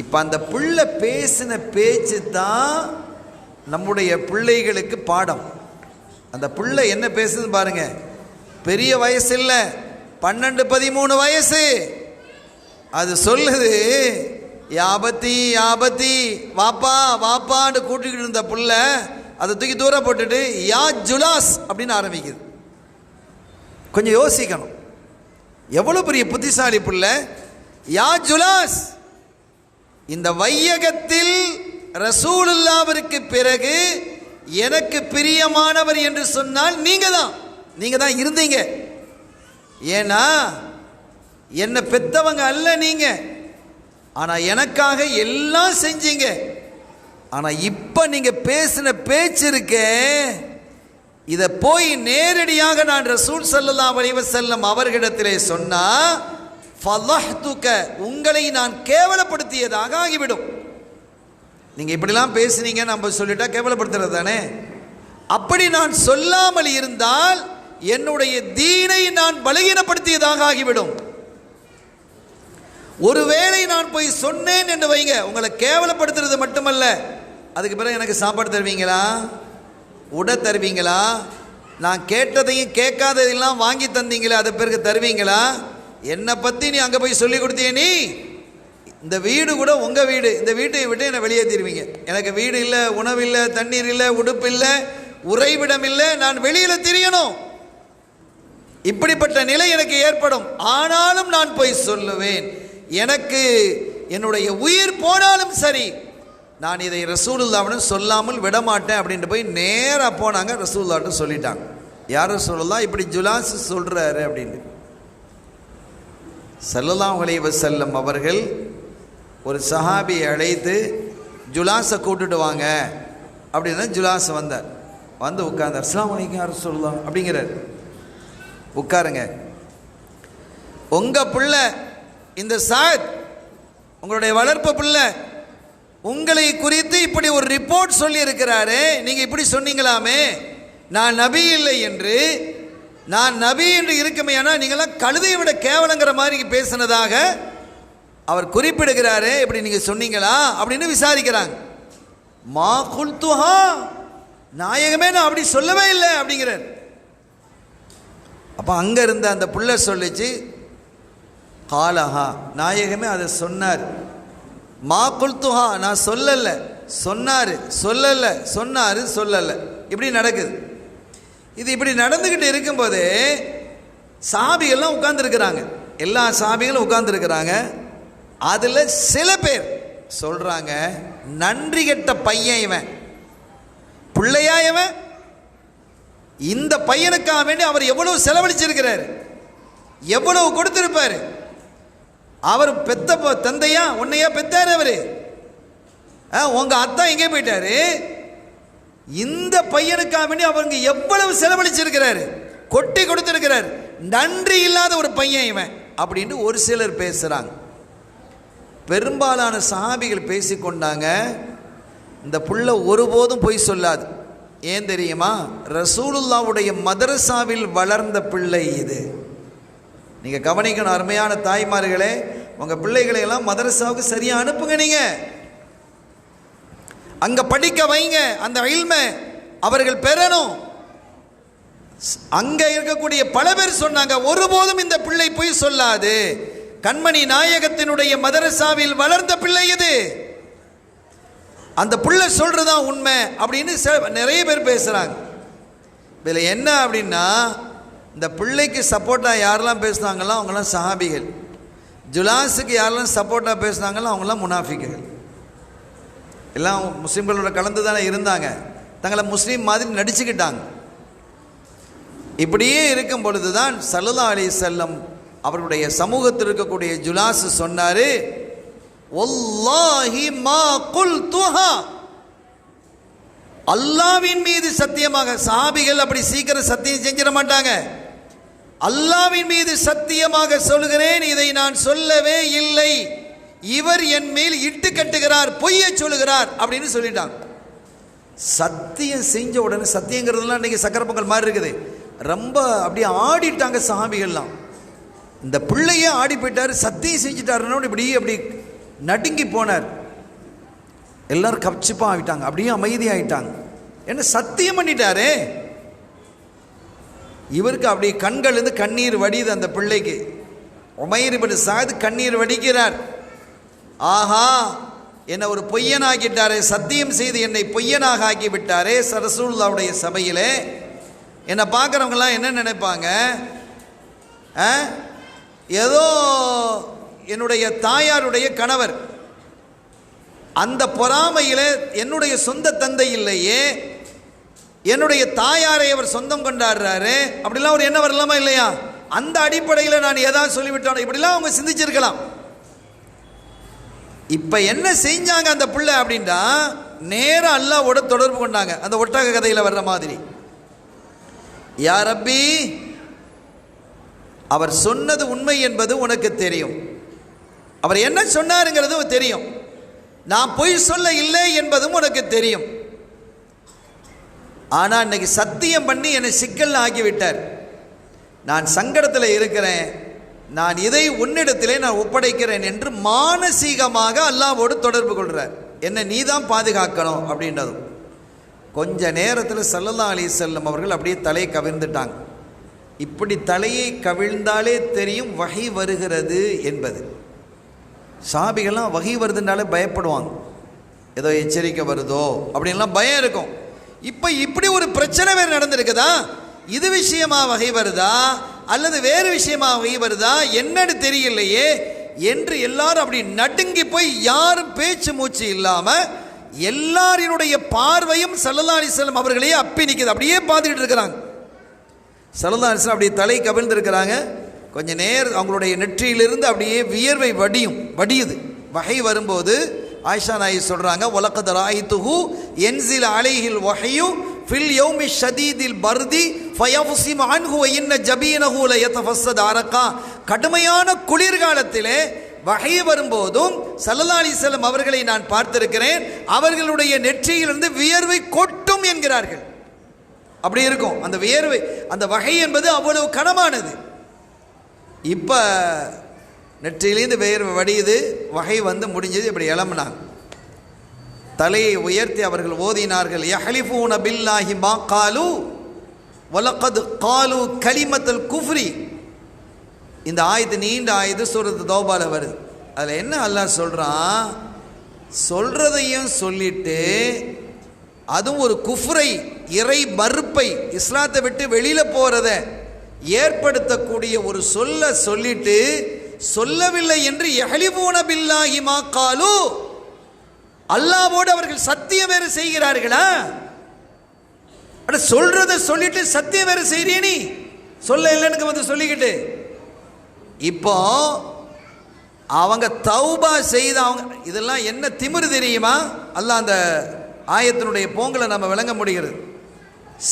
இப்போ அந்த பிள்ளை பேசின பேச்சு தான் நம்முடைய பிள்ளைகளுக்கு பாடம். அந்த பிள்ளை என்ன பேசுதுன்னு பாருங்க. பெரிய வயசு இல்லை, 12-13 வயசு. அது சொல்லுது, யாபத்தி யாபத்தி, வாப்பா வாப்பான்னு கூட்டிக்கிட்டு இருந்த பிள்ளை அதை தூக்கி தூரம் போட்டுட்டு யா ஜுலாஸ் அப்படின்னு ஆரம்பிக்குது. கொஞ்சம் யோசிக்கணும், எவ்வளோ பெரிய புத்திசாலி பிள்ளை. யா ஜுலாஸ், இந்த வையகத்தில் ரசூலுல்லாஹ்விற்கு பிறகு எனக்கு பிரியமானவர் என்று சொன்னால் நீங்க தான் இருந்தீங்க. ஏன்னா என்னை பெத்தவங்க அல்ல நீங்க, ஆனா எனக்காக எல்லாம் செஞ்சீங்க. ஆனா இப்ப நீங்க பேசின பேச்சு இருக்கே, இதை போய் நேரடியாக நான் ரசூல் ஸல்லல்லாஹு அலைஹி வஸல்லம் அவர்களிடத்திலே சொன்னா ஃபலஹ்துக, உங்களை நான் கேவலப்படுத்தியதாக ஆகிவிடும். நீங்கள் இப்படிலாம் பேசுனீங்க நம்ம சொல்லிட்டா கேவலப்படுத்துறது தானே. அப்படி நான் சொல்லாமல் இருந்தால் என்னுடைய தீனை நான் பலகீனப்படுத்தியதாக ஆகிவிடும். ஒருவேளை நான் போய் சொன்னேன் என்று வைங்க, உங்களை கேவலப்படுத்துறது மட்டுமல்ல, அதுக்கு பிறகு எனக்கு சாப்பாடு தருவீங்களா, உடை தருவீங்களா, நான் கேட்டதையும் கேட்காததையெல்லாம் வாங்கி தந்தீங்களே அது பிறகு தருவீங்களா? என்னை பற்றி நீ அங்கே போய் சொல்லி கொடுத்திய, நீ இந்த வீடு கூட உங்கள் வீடு, இந்த வீட்டை விட்டு என்னை வெளியேற்றிடுவீங்க. எனக்கு வீடு இல்லை, உணவு இல்லை, தண்ணீர் இல்லை, உடுப்பு இல்லை, உறைவிடம் இல்லை, நான் வெளியில் திரியணும். இப்படிப்பட்ட நிலை எனக்கு ஏற்படும். ஆனாலும் நான் போய் சொல்லுவேன், எனக்கு என்னுடைய உயிர் போனாலும் சரி நான் இதை ரசூலுல்லாஹ்விடம் சொல்லாமல் விடமாட்டேன் அப்படின்ட்டு போய் நேராக போனாங்க. ரசூலுல்லாஹ்ட்ட சொல்லிட்டாங்க, யார் ரசூலுல்லாஹ் இப்படி ஜுலாஸ் சொல்கிறாரு அப்படின்னு. ஸல்லல்லாஹு அலைஹி வஸல்லம் அவர்கள் ஒரு சஹாபியை அழைத்து ஜுலாஸை கூட்டுட்டு வாங்க அப்படின்னா ஜுலாஸ் வந்தார். வந்து உட்கார்ந்தார். அஸ்ஸலாமு அலைக்கும் யா ரசூலுல்லாஹ் அப்படிங்கிறார். உட்காருங்க, உங்கள் பிள்ளை இந்த சாத் உங்களுடைய வளர்ப்பு பிள்ளை உங்களை குறித்து இப்படி ஒரு ரிப்போர்ட் சொல்லி இருக்கிறாரு, நீங்கள் இப்படி சொன்னீங்களாமே, நான் நபி இல்லை என்று, நான் நபி என்று இருக்குமே, ஆனால் நீங்களாம் கழுதையை விட கேவலங்கிற மாதிரி பேசினதாக அவர் குறிப்பிடுகிறாரு, இப்படி நீங்கள் சொன்னீங்களா அப்படின்னு விசாரிக்கிறாங்க. மா குல்துஹா, நாயகமே நான் அப்படி சொல்லவே இல்லை அப்படிங்கிறார். அப்போ அங்கே இருந்த அந்த புள்ள சொல்லிச்சு, காலஹா, நாயகமே அதை சொன்னார். மா குல்துஹா, நான் சொல்லலை, சொன்னார், சொல்லலை, சொன்னார், சொல்லலை. இப்படி நடக்குது. இது இப்படி நடந்துக்கிட்டு இருக்கும்போது சஹாபிகள்லாம் உட்கார்ந்துருக்கிறாங்க, எல்லா சஹாபிகளும் உட்கார்ந்துருக்கிறாங்க. அதில் சில பேர் சொல்கிறாங்க, நன்றி கெட்ட பையன் இவன், பிள்ளையா இவன், இந்த பையனுக்காக வேண்டி அவர் எவ்வளவு செலவழிச்சிருக்கிறார், எவ்வளவு கொடுத்திருப்பார், அவர் பெத்த தந்தையா உன்னையா பெத்தாரு, அவரு உங்க அத்தா எங்கே போயிட்டாரு, இந்த பையனுக்காக வேண்டி அவங்க எவ்வளவு செலவழிச்சிருக்கிறாரு, கொட்டி கொடுத்திருக்கிறார், நன்றி இல்லாத ஒரு பையன் இவன் அப்படின்னு ஒரு சிலர் பேசுறாங்க. பெரும்பாலான சஹாபிகள் பேசிக்கொண்டாங்க, இந்த புள்ள ஒருபோதும் பொய் சொல்லாது. ஏன் தெரியுமா, ரசூலுல்லாஹ்வுடைய மதரசாவில் வளர்ந்த பிள்ளை இது. நீங்கள் கவனிக்கணும் அருமையான தாய்மார்களே, உங்கள் பிள்ளைகளை எல்லாம் மதரசாவுக்கு சரியாக அனுப்புங்க, நீங்கள் அங்கே படிக்க வைங்க, அந்த இல்மை அவர்கள் பெறணும். அங்கே இருக்கக்கூடிய பல பேர் சொன்னாங்க, ஒருபோதும் இந்த பிள்ளை பொய் சொல்லாது, கண்மணி நாயகத்தினுடைய மதரசாவில் வளர்ந்த பிள்ளை இது, அந்த பிள்ளை சொல்றதுதான் உண்மை அப்படின்னு நிறைய பேர் பேசுறாங்க. இதில் என்ன அப்படின்னா, இந்த பிள்ளைக்கு சப்போர்ட்டாக யாரெல்லாம் பேசுனாங்களோ அவங்களாம் சஹாபிகள், ஜுலாஸுக்கு யாரெல்லாம் சப்போர்ட்டாக பேசுனாங்களோ அவங்களாம் முனாஃபிக்குகள். எல்லாம் முஸ்லீம்களோட கலந்து தானே இருந்தாங்க, தங்களை முஸ்லீம் மாதிரி நடிச்சுக்கிட்டாங்க. இப்படியே இருக்கும் பொழுது தான் ஸல்லல்லாஹு அலைஹி வஸல்லம் அவருடைய சமூகத்தில் இருக்கக்கூடிய ஜுலாஸ் சொன்னார், வல்லாஹி மா குல்துஹா, அல்லாஹ்வின் மீது சத்தியமாக. சஹாபிகள் அப்படி சீக்கிரம் சத்தியம் செஞ்சிட மாட்டாங்க. அல்லாஹ்வின் மீது சத்தியமாக சொல்கிறேன், இதை நான் சொல்லவே இல்லை, இவர் என் மேல் இட்டு கட்டுகிறார், பொய்யை சொல்லுகிறார் அப்படின்னு சொல்லிட்டாங்க. சத்தியம் செஞ்ச உடனே, சத்தியங்கிறதுலாம் இன்னைக்கு சக்கரை பொங்கல் மாதிரி இருக்குது, ரொம்ப அப்படியே ஆடிட்டாங்க சஹாபிகள்லாம். இந்த பிள்ளையே ஆடி போயிட்டார், சத்தியம் செஞ்சுட்டாருன்னு இப்படி அப்படி நடுங்கி போனார். எல்லாரும் கப்சிப்பாக ஆகிட்டாங்க, அப்படியே அமைதியாகிட்டாங்க. என்ன சத்தியம் பண்ணிட்டாரு, இவருக்கு அப்படி கண்கள் இருந்து கண்ணீர் வடியுது. அந்த பிள்ளைக்கு உமைர் இப்னு சாத் கண்ணீர் வடிக்கிறார். ஆஹா, என்னை ஒரு பொய்யனாக்கிட்டாரே, சத்தியம் செய்து என்னை பொய்யனாக ஆக்கி விட்டாரே ரசூலுல்லாஹ்வுடைய சபையிலே. என்னை பார்க்குறவங்களாம் என்ன நினைப்பாங்க, ஏதோ என்னுடைய தாயாருடைய கணவர், அந்த பொறாமையில் என்னுடைய சொந்த தந்தை இல்லையே, என்னுடைய தாயாரை அவர் சொந்தம் கொண்டாடுறாரு, அப்படிலாம் ஒரு என்ன வரலாமா இல்லையா, அந்த அடிப்படையில் நான் ஏதாவது சொல்லிவிட்டானோ, இப்படிலாம் அவங்க சிந்திச்சிருக்கலாம். இப்போ என்ன செஞ்சாங்க அந்த பிள்ளை அப்படின்னா, நேராக அல்லாஹ்வோட தொடர்பு கொண்டாங்க. அந்த ஒட்டக கதையில் வர்ற மாதிரி, யா ரப்பி, அவர் சொன்னது உண்மை என்பது உனக்கு தெரியும், அவர் என்ன சொன்னாருங்கிறது தெரியும், நான் பொய் சொல்ல இல்லை என்பதும் உனக்கு தெரியும், ஆனால் இன்னைக்கு சத்தியம் பண்ணி என்னை சிக்கல் ஆக்கிவிட்டார், நான் சங்கடத்தில் இருக்கிறேன், நான் இதை உன்னிடத்திலே நான் ஒப்படைக்கிறேன் என்று மானசீகமாக அல்லாஹ்வோடு தொடர்பு கொள்கிறார். என்னை நீ தான் பாதுகாக்கணும் அப்படின்றதும். கொஞ்ச நேரத்தில் ஸல்லல்லாஹு அலைஹி வஸல்லம் அவர்கள் அப்படியே தலையை கவிழ்ந்துட்டாங்க. இப்படி தலையை கவிழ்ந்தாலே தெரியும் வஹி வருகிறது என்பது. சஹாபிகள்லாம் வஹி வருதுனாலே பயப்படுவாங்க, ஏதோ எச்சரிக்கை வருதோ அப்படின்லாம் பயம் இருக்கும். இப்போ இப்படி ஒரு பிரச்சனை வேறு நடந்திருக்குதா, இது விஷயமா வகை வருதா அல்லது வேறு விஷயமா வகை வருதா என்னன்னு தெரியலையே என்று எல்லாரும் அப்படி நடுங்கி போய் யாரும் பேச்சு மூச்சு இல்லாமல் எல்லாரினுடைய பார்வையும் ஸல்லல்லாஹு அலைஹி வஸல்லம் அவர்களையே அப்பி நிற்குது, அப்படியே பார்த்துக்கிட்டு இருக்கிறாங்க. ஸல்லல்லாஹு அலைஹி வஸல்லம் அப்படியே தலை கவிழ்ந்து இருக்கிறாங்க. கொஞ்ச நேரம் அவங்களுடைய நெற்றியிலிருந்து அப்படியே வியர்வை வடியுது. வஹை வரும்போது ஆயிஷா நாயகி சொல்றாங்க, வலகத் ராயிதுஹு யன்ஸில் அலைஹில் வஹ்யு ஃபில் யௌமி ஷதீதில் பர்தி ஃபயஃசிமு அன்ஹு வ இன்ன ஜபீனஹு லயதஃபஸ்ஸது அரகா. கடுமையான குளிர்காலத்திலே வஹை வரும்போதும் ஸல்லல்லாஹு அலைஹி வஸல்லம் அவர்களை நான் பார்த்திருக்கிறேன், அவர்களுடைய நெற்றியிலிருந்து வியர்வை கொட்டும் என்கிறார்கள். அப்படி இருக்கும் அந்த வியர்வை. அந்த வஹை என்பது அவ்வளவு கனமானது. இப்போ நெற்றியிலேருந்து வியர்வை வடியுது, வஹை வந்து முடிஞ்சது. இப்படி இளம்பினாங்க, தலையை உயர்த்தி அவர்கள் ஓதினார்கள், யஹ்லிஃபூன பில்லாஹி மா காலு வலகத் காலு கலிமத்துல் குஃப்ரி. இந்த ஆயத்து நீண்ட ஆயத்து சூரத்து தௌபால வருது. அதில் என்ன அல்லாஹ் சொல்கிறான், சொல்கிறதையும் சொல்லிட்டு அதுவும் ஒரு குஃப்ரை, இறை மறுப்பை, இஸ்லாத்தை விட்டு வெளியில் போகிறத ஏற்படுத்தக்கூடிய ஒரு சொல்லிட்டு சொல்லவில்லை என்று யஹ்லிஃபூன பில்லாஹி மா காலு, அல்லாஹ்வோடு அவர்கள் சத்தியம் வேறு செய்கிறார்களா? அட சொல்றத சொல்லிட்டு சத்தியம் வேறு செய்றிய, நீ சொல்ல இல்லைன்னு வந்து சொல்லிக்கிட்டு. இப்போ அவங்க தௌபா செய்த அவங்க இதெல்லாம் என்ன திமிரு தெரியுமா? அல்லாஹ் அந்த ஆயத்தினுடைய போங்களை நம்ம விளங்க முடிகிறது.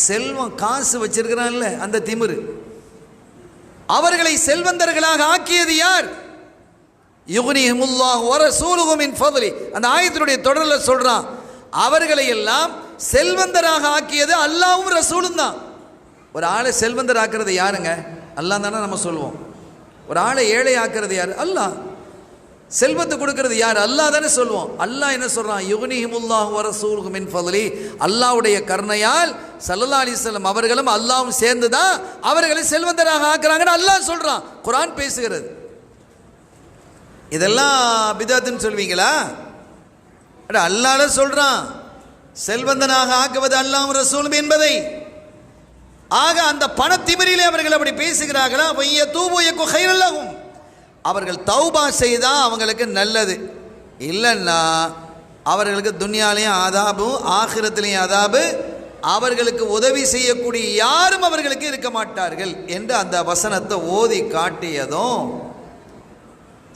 செல்வம் காசு வச்சிருக்கிறான்ல அந்த திமிரு. அவர்களை செல்வந்தர்களாக ஆக்கியது யார்? யுக்னிஹிமுல்லாஹு வ ரசூலுஹு மின் ஃபத்லி. அந்த ஆயத்தினுடைய தொடரில் சொல்றான், அவர்களை எல்லாம் செல்வந்தராக ஆக்கியது அல்லாஹ்வும் ரசூலும் தான். ஒரு ஆளை செல்வந்தர் ஆக்குறது யாருங்க? அல்லாஹ் தானே நம்ம சொல்லுவோம். ஒரு ஆளை ஏழை ஆக்குறது யார்? அல்லாஹ். செல்வத்தை கொடுக்கிறது யார்? அல்லாஹ் தானே சொல்லுவோம். அல்லாஹ் என்ன சொல்றான்? யுக்னிஹிமுல்லாஹு வ ரசூலுஹு மின் ஃபத்லி. அல்லாஹ்வுடைய கருணையால் ஸல்லல்லாஹு அலைஹி வஸல்லம் அவர்களும் அல்லாஹ்வும் சேர்ந்து தான் அவர்களை செல்வந்தராக ஆக்குறாங்கன்னு அல்லாஹ் சொல்றான். குர்ஆன் பேசுகிறது. இதெல்லாம் பிதாத்துன்னு சொல்வீங்களா? அல்லாஹ் சொல்றான் செல்வந்தனாக ஆக்குவது அல்லாஹ்வும் ரசூலும் என்பதை. ஆக அந்த பணத்திமிரிலே அவர்கள் அப்படி பேசுகிறார்களா? வய்யதூபு யகு கைரல்லஹும். அவர்கள் தௌபா செய்தா அவங்களுக்கு நல்லது, இல்லைன்னா அவர்களுக்கு துன்யாலையும் ஆதாபு ஆகிரத்திலையும் ஆதாபு, அவர்களுக்கு உதவி செய்யக்கூடிய யாரும் அவர்களுக்கு இருக்க மாட்டார்கள் என்று அந்த வசனத்தை ஓதி காட்டியதும்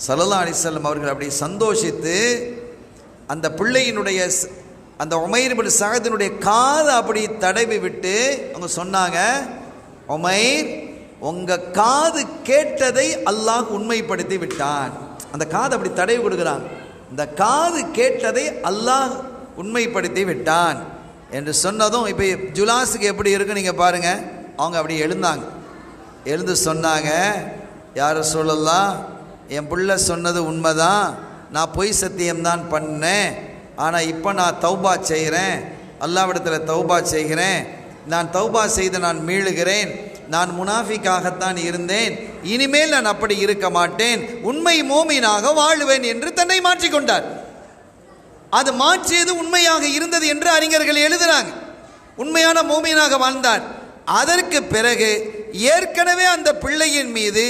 ஸல்லல்லாஹு அலைஹி வஸல்லம் அவர்கள் அப்படி சந்தோஷித்து அந்த பிள்ளையினுடைய அந்த உமைர் இப்னு சஅதினுடைய காதை அப்படி தடவி விட்டு அவங்க சொன்னாங்க, உமைர், உங்கள் காது கேட்டதை அல்லாஹ் உண்மைப்படுத்தி விட்டான். அந்த காதை அப்படி தடவி கொடுக்குறாங்க. இந்த காது கேட்டதை அல்லாஹ் உண்மைப்படுத்தி விட்டான் என்று சொன்னதும் இப்போ ஜுலாஸுக்கு எப்படி இருக்கு நீங்கள் பாருங்கள். அவங்க அப்படி எழுந்தாங்க, எழுந்து சொன்னாங்க, யார் சொல்லலாம், என் பிள்ளை சொன்னது உண்மைதான், நான் பொய் சத்தியம்தான் பண்ணேன், ஆனால் இப்போ நான் தௌபா செய்கிறேன், அல்லாஹ்விடத்தில் தௌபா செய்கிறேன், நான் தௌபா செய்து நான் மீளுகிறேன், நான் முனாஃபிக்காகத்தான் இருந்தேன், இனிமேல் நான் அப்படி இருக்க மாட்டேன், உண்மை மோமீனாக வாழுவேன் என்று தன்னை மாற்றிக்கொண்டார். அது மாற்றியது உண்மையாக இருந்தது என்று அறிஞர்கள் எழுதுகிறாங்க. உண்மையான மோமீனாக வாழ்ந்தார். அதற்கு பிறகு ஏற்கனவே அந்த பிள்ளையின் மீது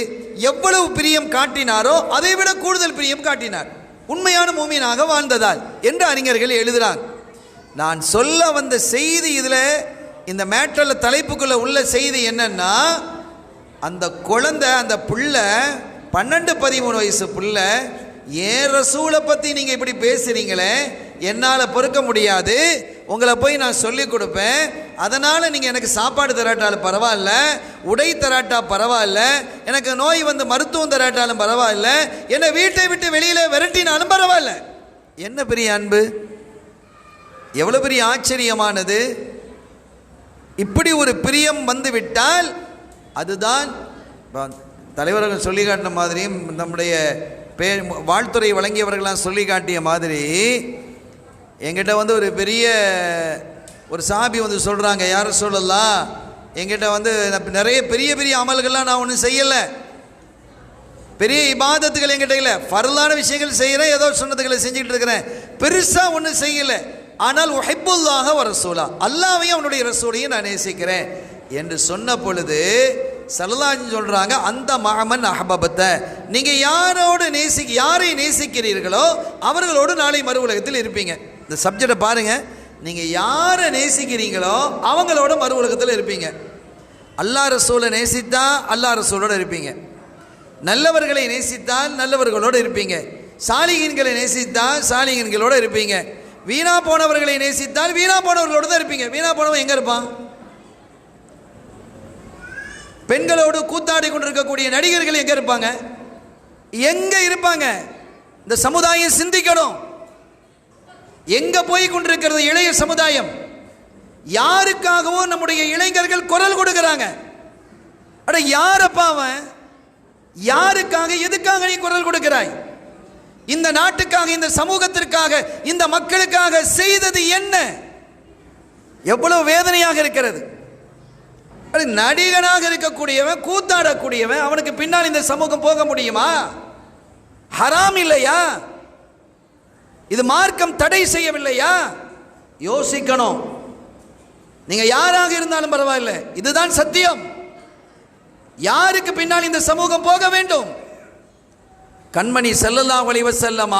எவ்வளவு பிரியம் காட்டினாரோ அதை விட கூடுதல் பிரியம் காட்டினார், உண்மையான மோமீனாக வாழ்ந்ததால் என்று அறிஞர்கள் எழுதுகிறாங்க. நான் சொல்ல வந்த செய்தி இதில் இந்த மேட்டரில் தலைப்புக்குள்ளே உள்ள செய்தி என்னன்னா, அந்த குழந்தை, அந்த பிள்ளை 12-13 வயசு பிள்ளை, ஏன் ரசூலை பற்றி நீங்கள் இப்படி பேசுகிறீங்களே, என்னால் பொறுக்க முடியாது, உங்களை போய் நான் சொல்லிக் கொடுப்பேன், அதனால் நீங்கள் எனக்கு சாப்பாடு தராட்டாலும் பரவாயில்ல, உடை தராட்டா பரவாயில்ல, எனக்கு நோய் வந்து மருத்துவம் தராட்டாலும் பரவாயில்ல, என்னை வீட்டை விட்டு வெளியில் விரட்டினாலும் பரவாயில்ல. என்ன பெரிய அன்பு, எவ்வளோ பெரிய ஆச்சரியமானது. இப்படி ஒரு பிரியம் வந்து விட்டால் அதுதான் தலைவர்கள் சொல்லி காட்டின மாதிரியும் நம்முடைய வாழ்த்துறை வழங்கியவர்களாம் சொல்லி காட்டிய மாதிரி என்கிட்ட வந்து ஒரு பெரிய ஒரு சாபி வந்து சொல்கிறாங்க, யார் சொல்லலாம், என்கிட்ட வந்து நிறைய பெரிய பெரிய அமல்கள்லாம் நான் ஒன்றும் செய்யலை, பெரிய இபாதத்துகள் என்கிட்ட இல்லை, ஃபர்லான விஷயங்கள் செய்கிறேன், ஏதோ சொன்னதுகளை செஞ்சுக்கிட்டு இருக்கிறேன், பெருசாக ஒன்றும் செய்யலை, ஆனால் உஹிப்புல்லாஹ வ ரசூலா, அல்லாஹ்வையும் அவனுடைய ரசூலையும் நான் நேசிக்கிறேன் என்று சொன்ன பொழுது ஸல்லல்லாஹு சொல்கிறாங்க, அந்த மஅமன் அஹ்பபத, நீங்கள் யாரை நேசிக்கிறீர்களோ அவர்களோடு நாளை மறு உலகத்தில் இருப்பீங்க. இந்த சப்ஜெக்டை பாருங்கள். நீங்கள் யாரை நேசிக்கிறீங்களோ அவங்களோட மறு உலகத்தில் இருப்பீங்க. அல்லாஹ் ரசூலை நேசித்தா அல்லாஹ் ரசூலோடு இருப்பீங்க. நல்லவர்களை நேசித்தால் நல்லவர்களோடு இருப்பீங்க. சாலிகீன்களை நேசித்தால் சாலிகீன்களோடு இருப்பீங்க. வீணா போனவர்களை நேசித்தால் வீணா போனவர்களோடு தான் இருப்பீங்க. வீணா போனவன் எங்கே இருப்பான்? பெண்களோடு கூத்தாடி கொண்டிருக்கக்கூடிய நடிகர்கள் எங்கே இருப்பாங்க? எங்கே இருப்பாங்க? இந்த சமுதாயம் சிந்திக்கணும். எங்கே போய் கொண்டிருக்கிறது இளைய சமுதாயம்? யாருக்காகவும் நம்முடைய இளைஞர்கள் குரல் கொடுக்கிறாங்க. அட யாரப்பா அவன்? யாருக்காக எதுக்காக நீ குரல் கொடுக்கிறாய்? இந்த நாட்டுக்காக, இந்த சமூகத்திற்காக, இந்த மக்களுக்காக செய்தது என்ன? எவ்வளவு வேதனையாக இருக்கிறது. நடிகனாக இருக்கக்கூடியவன், கூத்தாடக்கூடியவன், அவனுக்கு பின்னால் இந்த சமூகம் போக முடியுமா? ஹராம் இல்லையா? இது மார்க்கம் தடை செய்யவில்லையா? யோசிக்கணும். நீங்க யாராக இருந்தாலும் பரவாயில்லை, இதுதான் சத்தியம். யாருக்கு பின்னால் இந்த சமூகம் போக வேண்டும்? கண்மணி ஸல்லல்லாஹு அலைஹி வஸல்லம்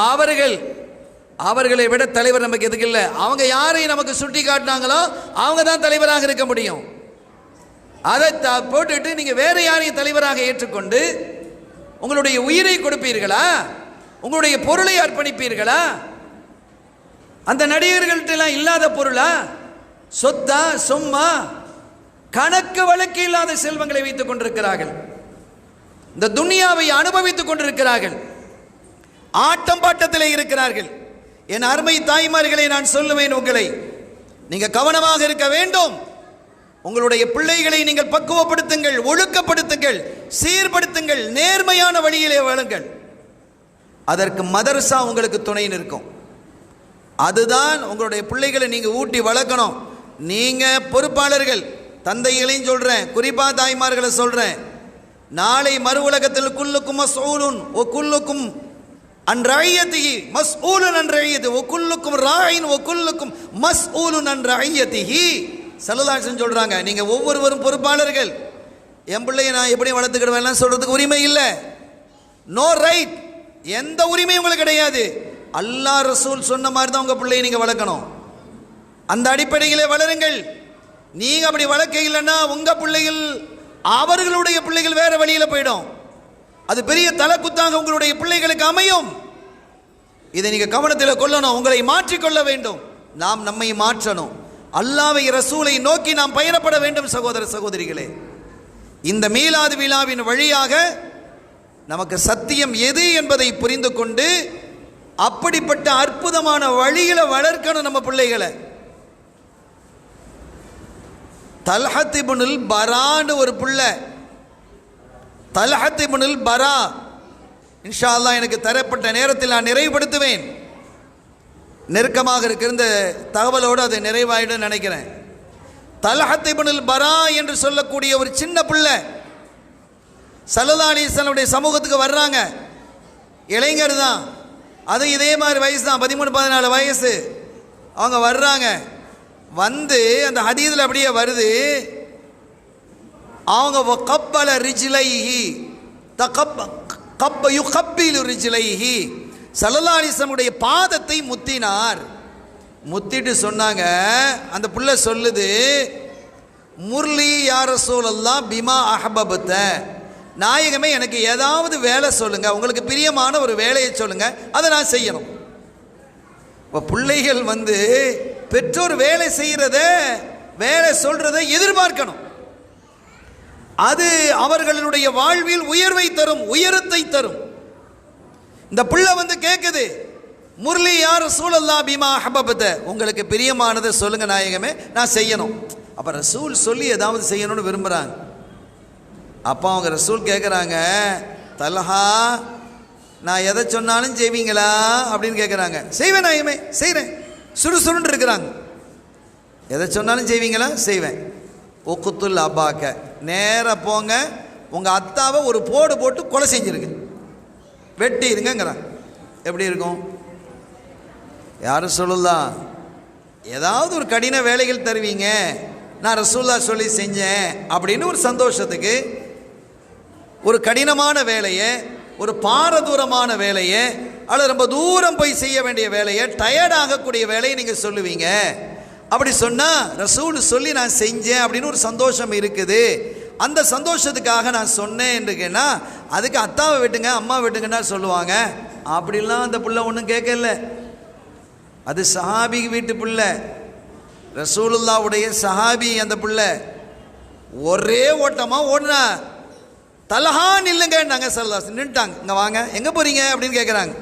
அவர்களை விட தலைவர் நமக்கு எதுக்கு இல்லை. அவங்க யாரை நமக்கு சுட்டி காட்டினாங்களோ அவங்க தான் தலைவராக இருக்க முடியும். அதை போட்டுட்டு நீங்க வேற யாரையும் தலைவராக ஏற்றுக்கொண்டு உங்களுடைய உயிரை கொடுப்பீர்களா? உங்களுடைய பொருளை அர்ப்பணிப்பீர்களா? அந்த நடிகர்கள்ட்ட எல்லாம் இல்லாத பொருளா? சொத்தா? சும்மா கணக்கு வழக்கு இல்லாத செல்வங்களை வைத்துக் கொண்டிருக்கிறார்கள். இந்த துனியாவை அனுபவித்துக் கொண்டிருக்கிறார்கள். ஆட்டம் பாட்டத்திலே இருக்கிறார்கள். என் அருமை தாய்மார்களை நான் சொல்லுவேன், உங்களை நீங்க கவனமாக இருக்க வேண்டும். உங்களுடைய பிள்ளைகளை நீங்கள் பக்குவப்படுத்துங்கள், ஒழுக்கப்படுத்துங்கள், சீர்படுத்துங்கள், நேர்மையான வழியிலே வாழுங்கள். அதற்கு மதரசா உங்களுக்கு துணை நிற்கும். அதுதான் உங்களுடைய பிள்ளைகளை நீங்க ஊட்டி வளர்க்கணும். நீங்க பொறுப்பாளர்கள், தந்தைகளையும் சொல்றேன், குறிப்பா தாய்மார்களை சொல்றேன். நாளை மறு உலகத்தில் குல்லுக்கும் மஸ்ஊலுன் வ குல்லுக்கும் அன் ரஅய்யதிஹி மஸ்ஊலுன் அன் ரஅய்யதி வ குல்லுக்கும் ராயின் வ குல்லுக்கும் மஸ்ஊலுன் அன் ரஅய்யதிஹி ஸல்லல்லாஹு அலைஹி வஸல்லம் சொல்றாங்க. நீங்க ஒவ்வொருவரும் பொறுப்பாளர்கள். என் பிள்ளையை நான் எப்படி வளர்த்துக்கிடுவேன் சொல்றதுக்கு உரிமை இல்லை. No right. எந்த உரிமையும் உங்களுக்கு கிடையாது. அல்லாஹ் ரசூல் சொன்ன மாதிரி தான் உங்க பிள்ளையை நீங்க வளர்க்கணும். அந்த அடிப்படையிலே வளருங்கள். நீங்க அப்படி வளர்க்க இல்லைன்னா உங்க பிள்ளைகள் அவர்களுடைய பிள்ளைகள் வேற வழியில போயிடும். அது பெரிய தலைக்குத்தாக உங்களுடைய பிள்ளைகளுக்கு அமையும். இதை நீங்க கவனத்தில் கொள்ளணும். உங்களை மாற்றிக்கொள்ள வேண்டும். நாம் நம்மை மாற்றணும். அல்லாஹ்வை ரசூலை நோக்கி நாம் பயணப்பட வேண்டும். சகோதர சகோதரிகளே, இந்த மீலாது விழாவின் வழியாக நமக்கு சத்தியம் எது என்பதை புரிந்து கொண்டு அப்படிப்பட்ட அற்புதமான வழியில வளர்க்கணும் நம்ம பிள்ளைகளை. தல்ஹத் இப்னுல் பரான்னு ஒரு பிள்ளை, தல்ஹத் இப்னுல் பரா, இன்ஷா அல்லாஹ் எனக்கு தரப்பட்ட நேரத்தில் நான் நிறைவுபடுத்துவேன். நெருக்கமாக இருக்கிற இந்த தகவலோடு அது நிறைவாயிடும் நினைக்கிறேன். தல்ஹத் இப்னுல் பரா என்று சொல்லக்கூடிய ஒரு சின்ன பிள்ளை ஸல்லல்லாஹு அலைஹி வஸல்லம் சமூகத்துக்கு வர்றாங்க. இளைஞர் தான், அது இதே மாதிரி வயசு தான், 13-14 வயசு. அவங்க வர்றாங்க. வந்து அந்த ஹதீஸில் அப்படியே வருது, அவங்க கப்பல ரிஜ்லைஹி கப்ப யுகப்பிலு ரிஜ்லைஹி ஸல்லல்லாஹு அலைஹி வஸல்லம் பாதத்தை முத்தினார். முத்திட்டு சொன்னாங்க, அந்த புள்ள சொல்லுது, முர்லி யா ரசூலல்லாஹ் பிமா அஹ்பப்த, நாயகமே எனக்கு ஏதாவது வேலை சொல்லுங்க, உங்களுக்கு பிரியமான ஒரு வேலையை சொல்லுங்க, அதை நான் செய்யணும். இப்போ பிள்ளைகள் வந்து பெற்றோர் வேலை செய்கிறத, வேலை சொல்றதை எதிர்பார்க்கணும். அது அவர்களுடைய வாழ்வில் உயர்வை தரும், உயரத்தை தரும். இந்த பிள்ளை வந்து கேட்குது, முர்லி யா ரசூலல்லாஹ் பிமா அஹ்பப்த, உங்களுக்கு பிரியமானதை சொல்லுங்க நாயகமே, நான் செய்யணும். அப்போ ரசூல் சொல்லி ஏதாவது செய்யணும்னு விரும்புகிறாங்க. அப்போ அவங்க ரசூல் கேட்குறாங்க, தல்ஹா நான் எதை சொன்னாலும் செய்வீங்களா அப்படின்னு கேட்குறாங்க. செய்வேன் நாயகமே, செய்கிறேன். சுறுசுறுன்னு இருக்கிறாங்க. எதை சொன்னாலும் செய்வீங்களா? செய்வேன். ஒக்குத்துல் அப்பாக்க, நேராக போங்க, உங்கள் அத்தாவை ஒரு போடு போட்டு கொலை செஞ்சுருங்க, வெட்டி இருங்கிறாங்க. எப்படி இருக்கும்? யாரும் சொல்லலாம், ஏதாவது ஒரு கடின வேலைகள் தருவீங்க, நான் ரசூல்லா சொல்லி செஞ்சேன் அப்படின்னு ஒரு சந்தோஷத்துக்கு ஒரு கடினமான வேலையை, ஒரு பாரதூரமான வேலையை அல்லது ரொம்ப தூரம் போய் செய்ய வேண்டிய வேலையை, டயர்ட் ஆகக்கூடிய வேலையை நீங்கள் சொல்லுவீங்க. அப்படி சொன்னால் ரசூல் சொல்லி நான் செஞ்சேன் அப்படின்னு ஒரு சந்தோஷம் இருக்குது, அந்த சந்தோஷத்துக்காக நான் சொன்னேன் என்று கேட்டால் அதுக்கு அத்தாவை விட்டுங்க அம்மா விட்டுங்கன்னா சொல்லுவாங்க. அப்படிலாம் அந்த பிள்ளை ஒன்றும் கேட்கல. அது சஹாபி வீட்டு பிள்ளை, ரசூலுல்லாவுடைய சஹாபி. அந்த பிள்ளை ஒரே ஓட்டமாக ஓடுனா தலஹா நில்லுங்க, நாங்கள் சல்லல்லாஹு அலைஹி நின்ட்டாங்க. இங்கே வாங்க, எங்கே போகிறீங்க அப்படின்னு கேட்குறாங்க.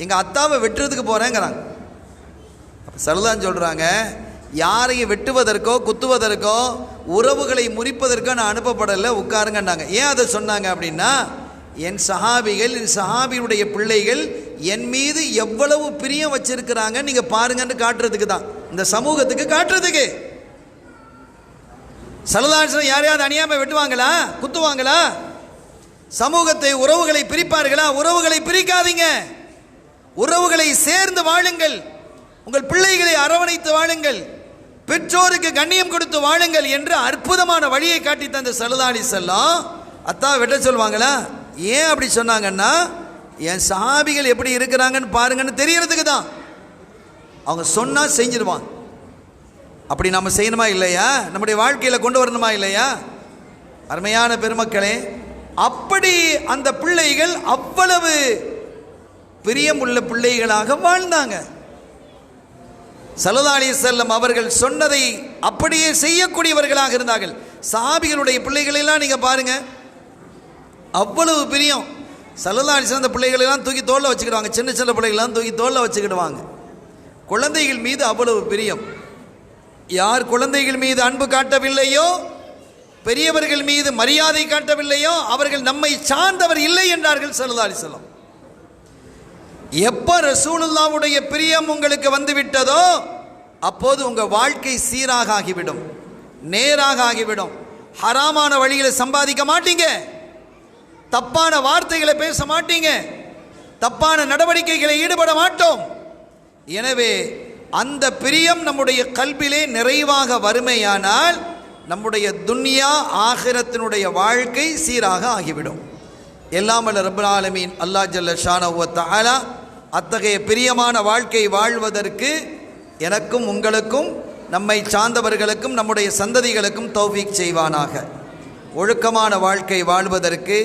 எங்கள் அத்தாவை வெட்டுறதுக்கு போகிறேங்கிறாங்க. அப்போ சல்லல்லாஹு சொல்கிறாங்க, யாரையும் வெட்டுவதற்கோ குத்துவதற்கோ உறவுகளை முறிப்பதற்கோ நான் அனுப்பப்படலை, உட்காருங்கன்னாங்க. ஏன் அதை சொன்னாங்க அப்படின்னா, என் சஹாபிகள், என் சஹாபியுடைய பிள்ளைகள் என் மீது எவ்வளவு பிரியம் வச்சிருக்கிறாங்க நீங்கள் பாருங்கன்னு காட்டுறதுக்கு தான், இந்த சமூகத்துக்கு காட்டுறதுக்கு. ஸல்லல்லாஹு அலைஹி வஸல்லம் யாரையாவது அநியாயமாக வெட்டுவாங்களா, குத்துவாங்களா? சமூகத்தை, உறவுகளை பிரிப்பார்களா? உறவுகளை பிரிக்காதீங்க, உறவுகளை சேர்ந்து வாழுங்கள், உங்கள் பிள்ளைகளை அரவணைத்து வாழுங்கள், பெற்றோருக்கு கண்ணியம் கொடுத்து வாழுங்கள் என்று அற்புதமான வழியை காட்டி தந்த ஸல்லல்லாஹு அலைஹி வஸல்லம் அத்தா வெட்ட சொல்லுவாங்களா? ஏன் அப்படி சொன்னாங்கன்னா, என் சஹாபிகள் எப்படி இருக்கிறாங்கன்னு பாருங்கன்னு தெரியறதுக்கு தான். அவங்க சொன்னால் செஞ்சிருவாங்க. அப்படி நம்ம செய்யணுமா இல்லையா? நம்முடைய வாழ்க்கையில் கொண்டு வரணுமா இல்லையா? அருமையான பெருமக்களே, அப்படி அந்த பிள்ளைகள் அவ்வளவு பிரியமுள்ள பிள்ளைகளாக வாழ்ந்தாங்க. ஸல்லல்லாஹு அலைஹி வஸல்லம் அவர்கள் சொன்னதை அப்படியே செய்யக்கூடியவர்களாக இருந்தார்கள். சஹாபிகளுடைய பிள்ளைகளெல்லாம் நீங்கள் பாருங்கள், அவ்வளவு பிரியம். ஸல்லல்லாஹு அலைஹி வஸல்லம் அந்த பிள்ளைகளெல்லாம் தூக்கி தோளில் வச்சுக்கிடுவாங்க, சின்ன சின்ன பிள்ளைகளெல்லாம் தூக்கி தோளில் வச்சுக்கிடுவாங்க. குழந்தைகள் மீது அவ்வளவு பிரியம். யார் குழந்தைகள் மீது அன்பு காட்டவில்லையோ, பெரியவர்கள் மீது மரியாதை காட்டவில்லையோ, அவர்கள் நம்மை சார்ந்தவர் இல்லை என்றார்கள் ஸல்லல்லாஹு அலைஹி வஸல்லம். எப்போ ரசூலுல்லாவுடைய பிரியம் உங்களுக்கு வந்துவிட்டதோ அப்போது உங்கள் வாழ்க்கை சீராக ஆகிவிடும், நேராக ஆகிவிடும். ஹராமான வழியில் சம்பாதிக்க மாட்டீங்க, தப்பான வார்த்தைகளை பேச மாட்டீங்க, தப்பான நடவடிக்கைகளை ஈடுபட மாட்டோம். எனவே அந்த பிரியம் நம்முடைய கல்விலே நிறைவாக வறுமையானால் நம்முடைய துன்யா ஆகிரத்தினுடைய வாழ்க்கை சீராக ஆகிவிடும். எல்லாம் வல்ல ரப்பல் ஆலமீன் அல்லாஹ் ஜல்ல ஷானஹு வ தஆலா அத்தகைய பிரியமான வாழ்க்கை வாழ்வதற்கு எனக்கும் உங்களுக்கும் நம்மை சார்ந்தவர்களுக்கும் நம்முடைய சந்ததிகளுக்கும் தௌஃபீக் செய்வானாக. ஒழுக்கமான வாழ்க்கை வாழ்வதற்கு,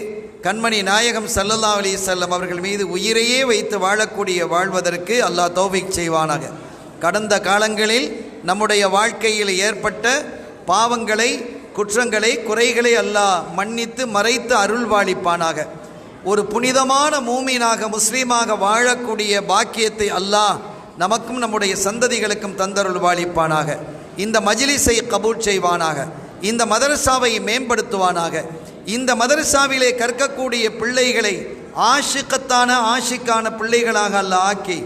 கண்மணி நாயகம் ஸல்லல்லாஹு அலைஹி வஸல்லம் அவர்கள் மீது உயிரையே வைத்து வாழக்கூடிய வாழ்வதற்கு அல்லாஹ் தௌஃபீக் செய்வானாக. கடந்த காலங்களில் நம்முடைய வாழ்க்கையில் ஏற்பட்ட பாவங்களை, குற்றங்களை, குறைகளை அல்லாஹ் மன்னித்து மறைத்து அருள்வாளிப்பானாக. ஒரு புனிதமான மூமீனாக, முஸ்லீமாக வாழக்கூடிய பாக்கியத்தை அல்லாஹ் நமக்கும் நம்முடைய சந்ததிகளுக்கும் தந்தருள்வாளிப்பானாக. இந்த மஜ்லிஸை கபூல் செய்வானாக. இந்த மதரசாவை மேம்படுத்துவானாக. இந்த மதரசாவிலே கற்கக்கூடிய பிள்ளைகளை ஆஷிக்கான பிள்ளைகளாக அல்லாஹ் ஆக்கி,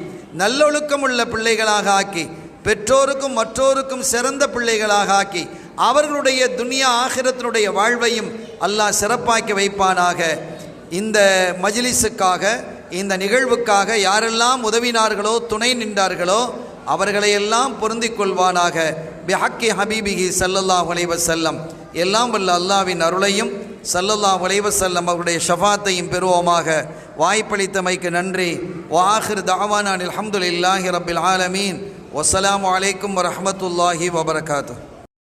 நல்லொழுக்கமுள்ள பிள்ளைகளாக ஆக்கி, பெற்றோருக்கும் மற்றோருக்கும் சிறந்த பிள்ளைகளாக ஆக்கி, அவர்களுடைய துனியா ஆகிரத்தினுடைய வாழ்வையும் அல்லாஹ் சிறப்பாக்கி வைப்பானாக. இந்த மஜ்லிஸுக்காக, இந்த நிகழ்வுக்காக யாரெல்லாம் உதவினார்களோ, துணை நின்றார்களோ அவர்களையெல்லாம் பொருந்திக் கொள்வானாக. பிஹக்கி ஹபீபிஹி ஸல்லல்லாஹு அலைஹி வஸல்லம். எல்லாம் வல்ல அல்லாஹ்வின் அருளையும் ஸல்லல்லாஹு அலைஹி வஸல்லம் அவருடைய ஷஃபாத்தையும் பெறுவோமாக. வாய்ப்பளித்தமைக்கு நன்றி. வஆஹிர் தஅவானா அல்ஹம்துலில்லாஹி ரப்பில் ஆலமீன். வஸ்ஸலாமு அலைக்கும் வரஹ்மத்துல்லாஹி வபரகாத்துஹு.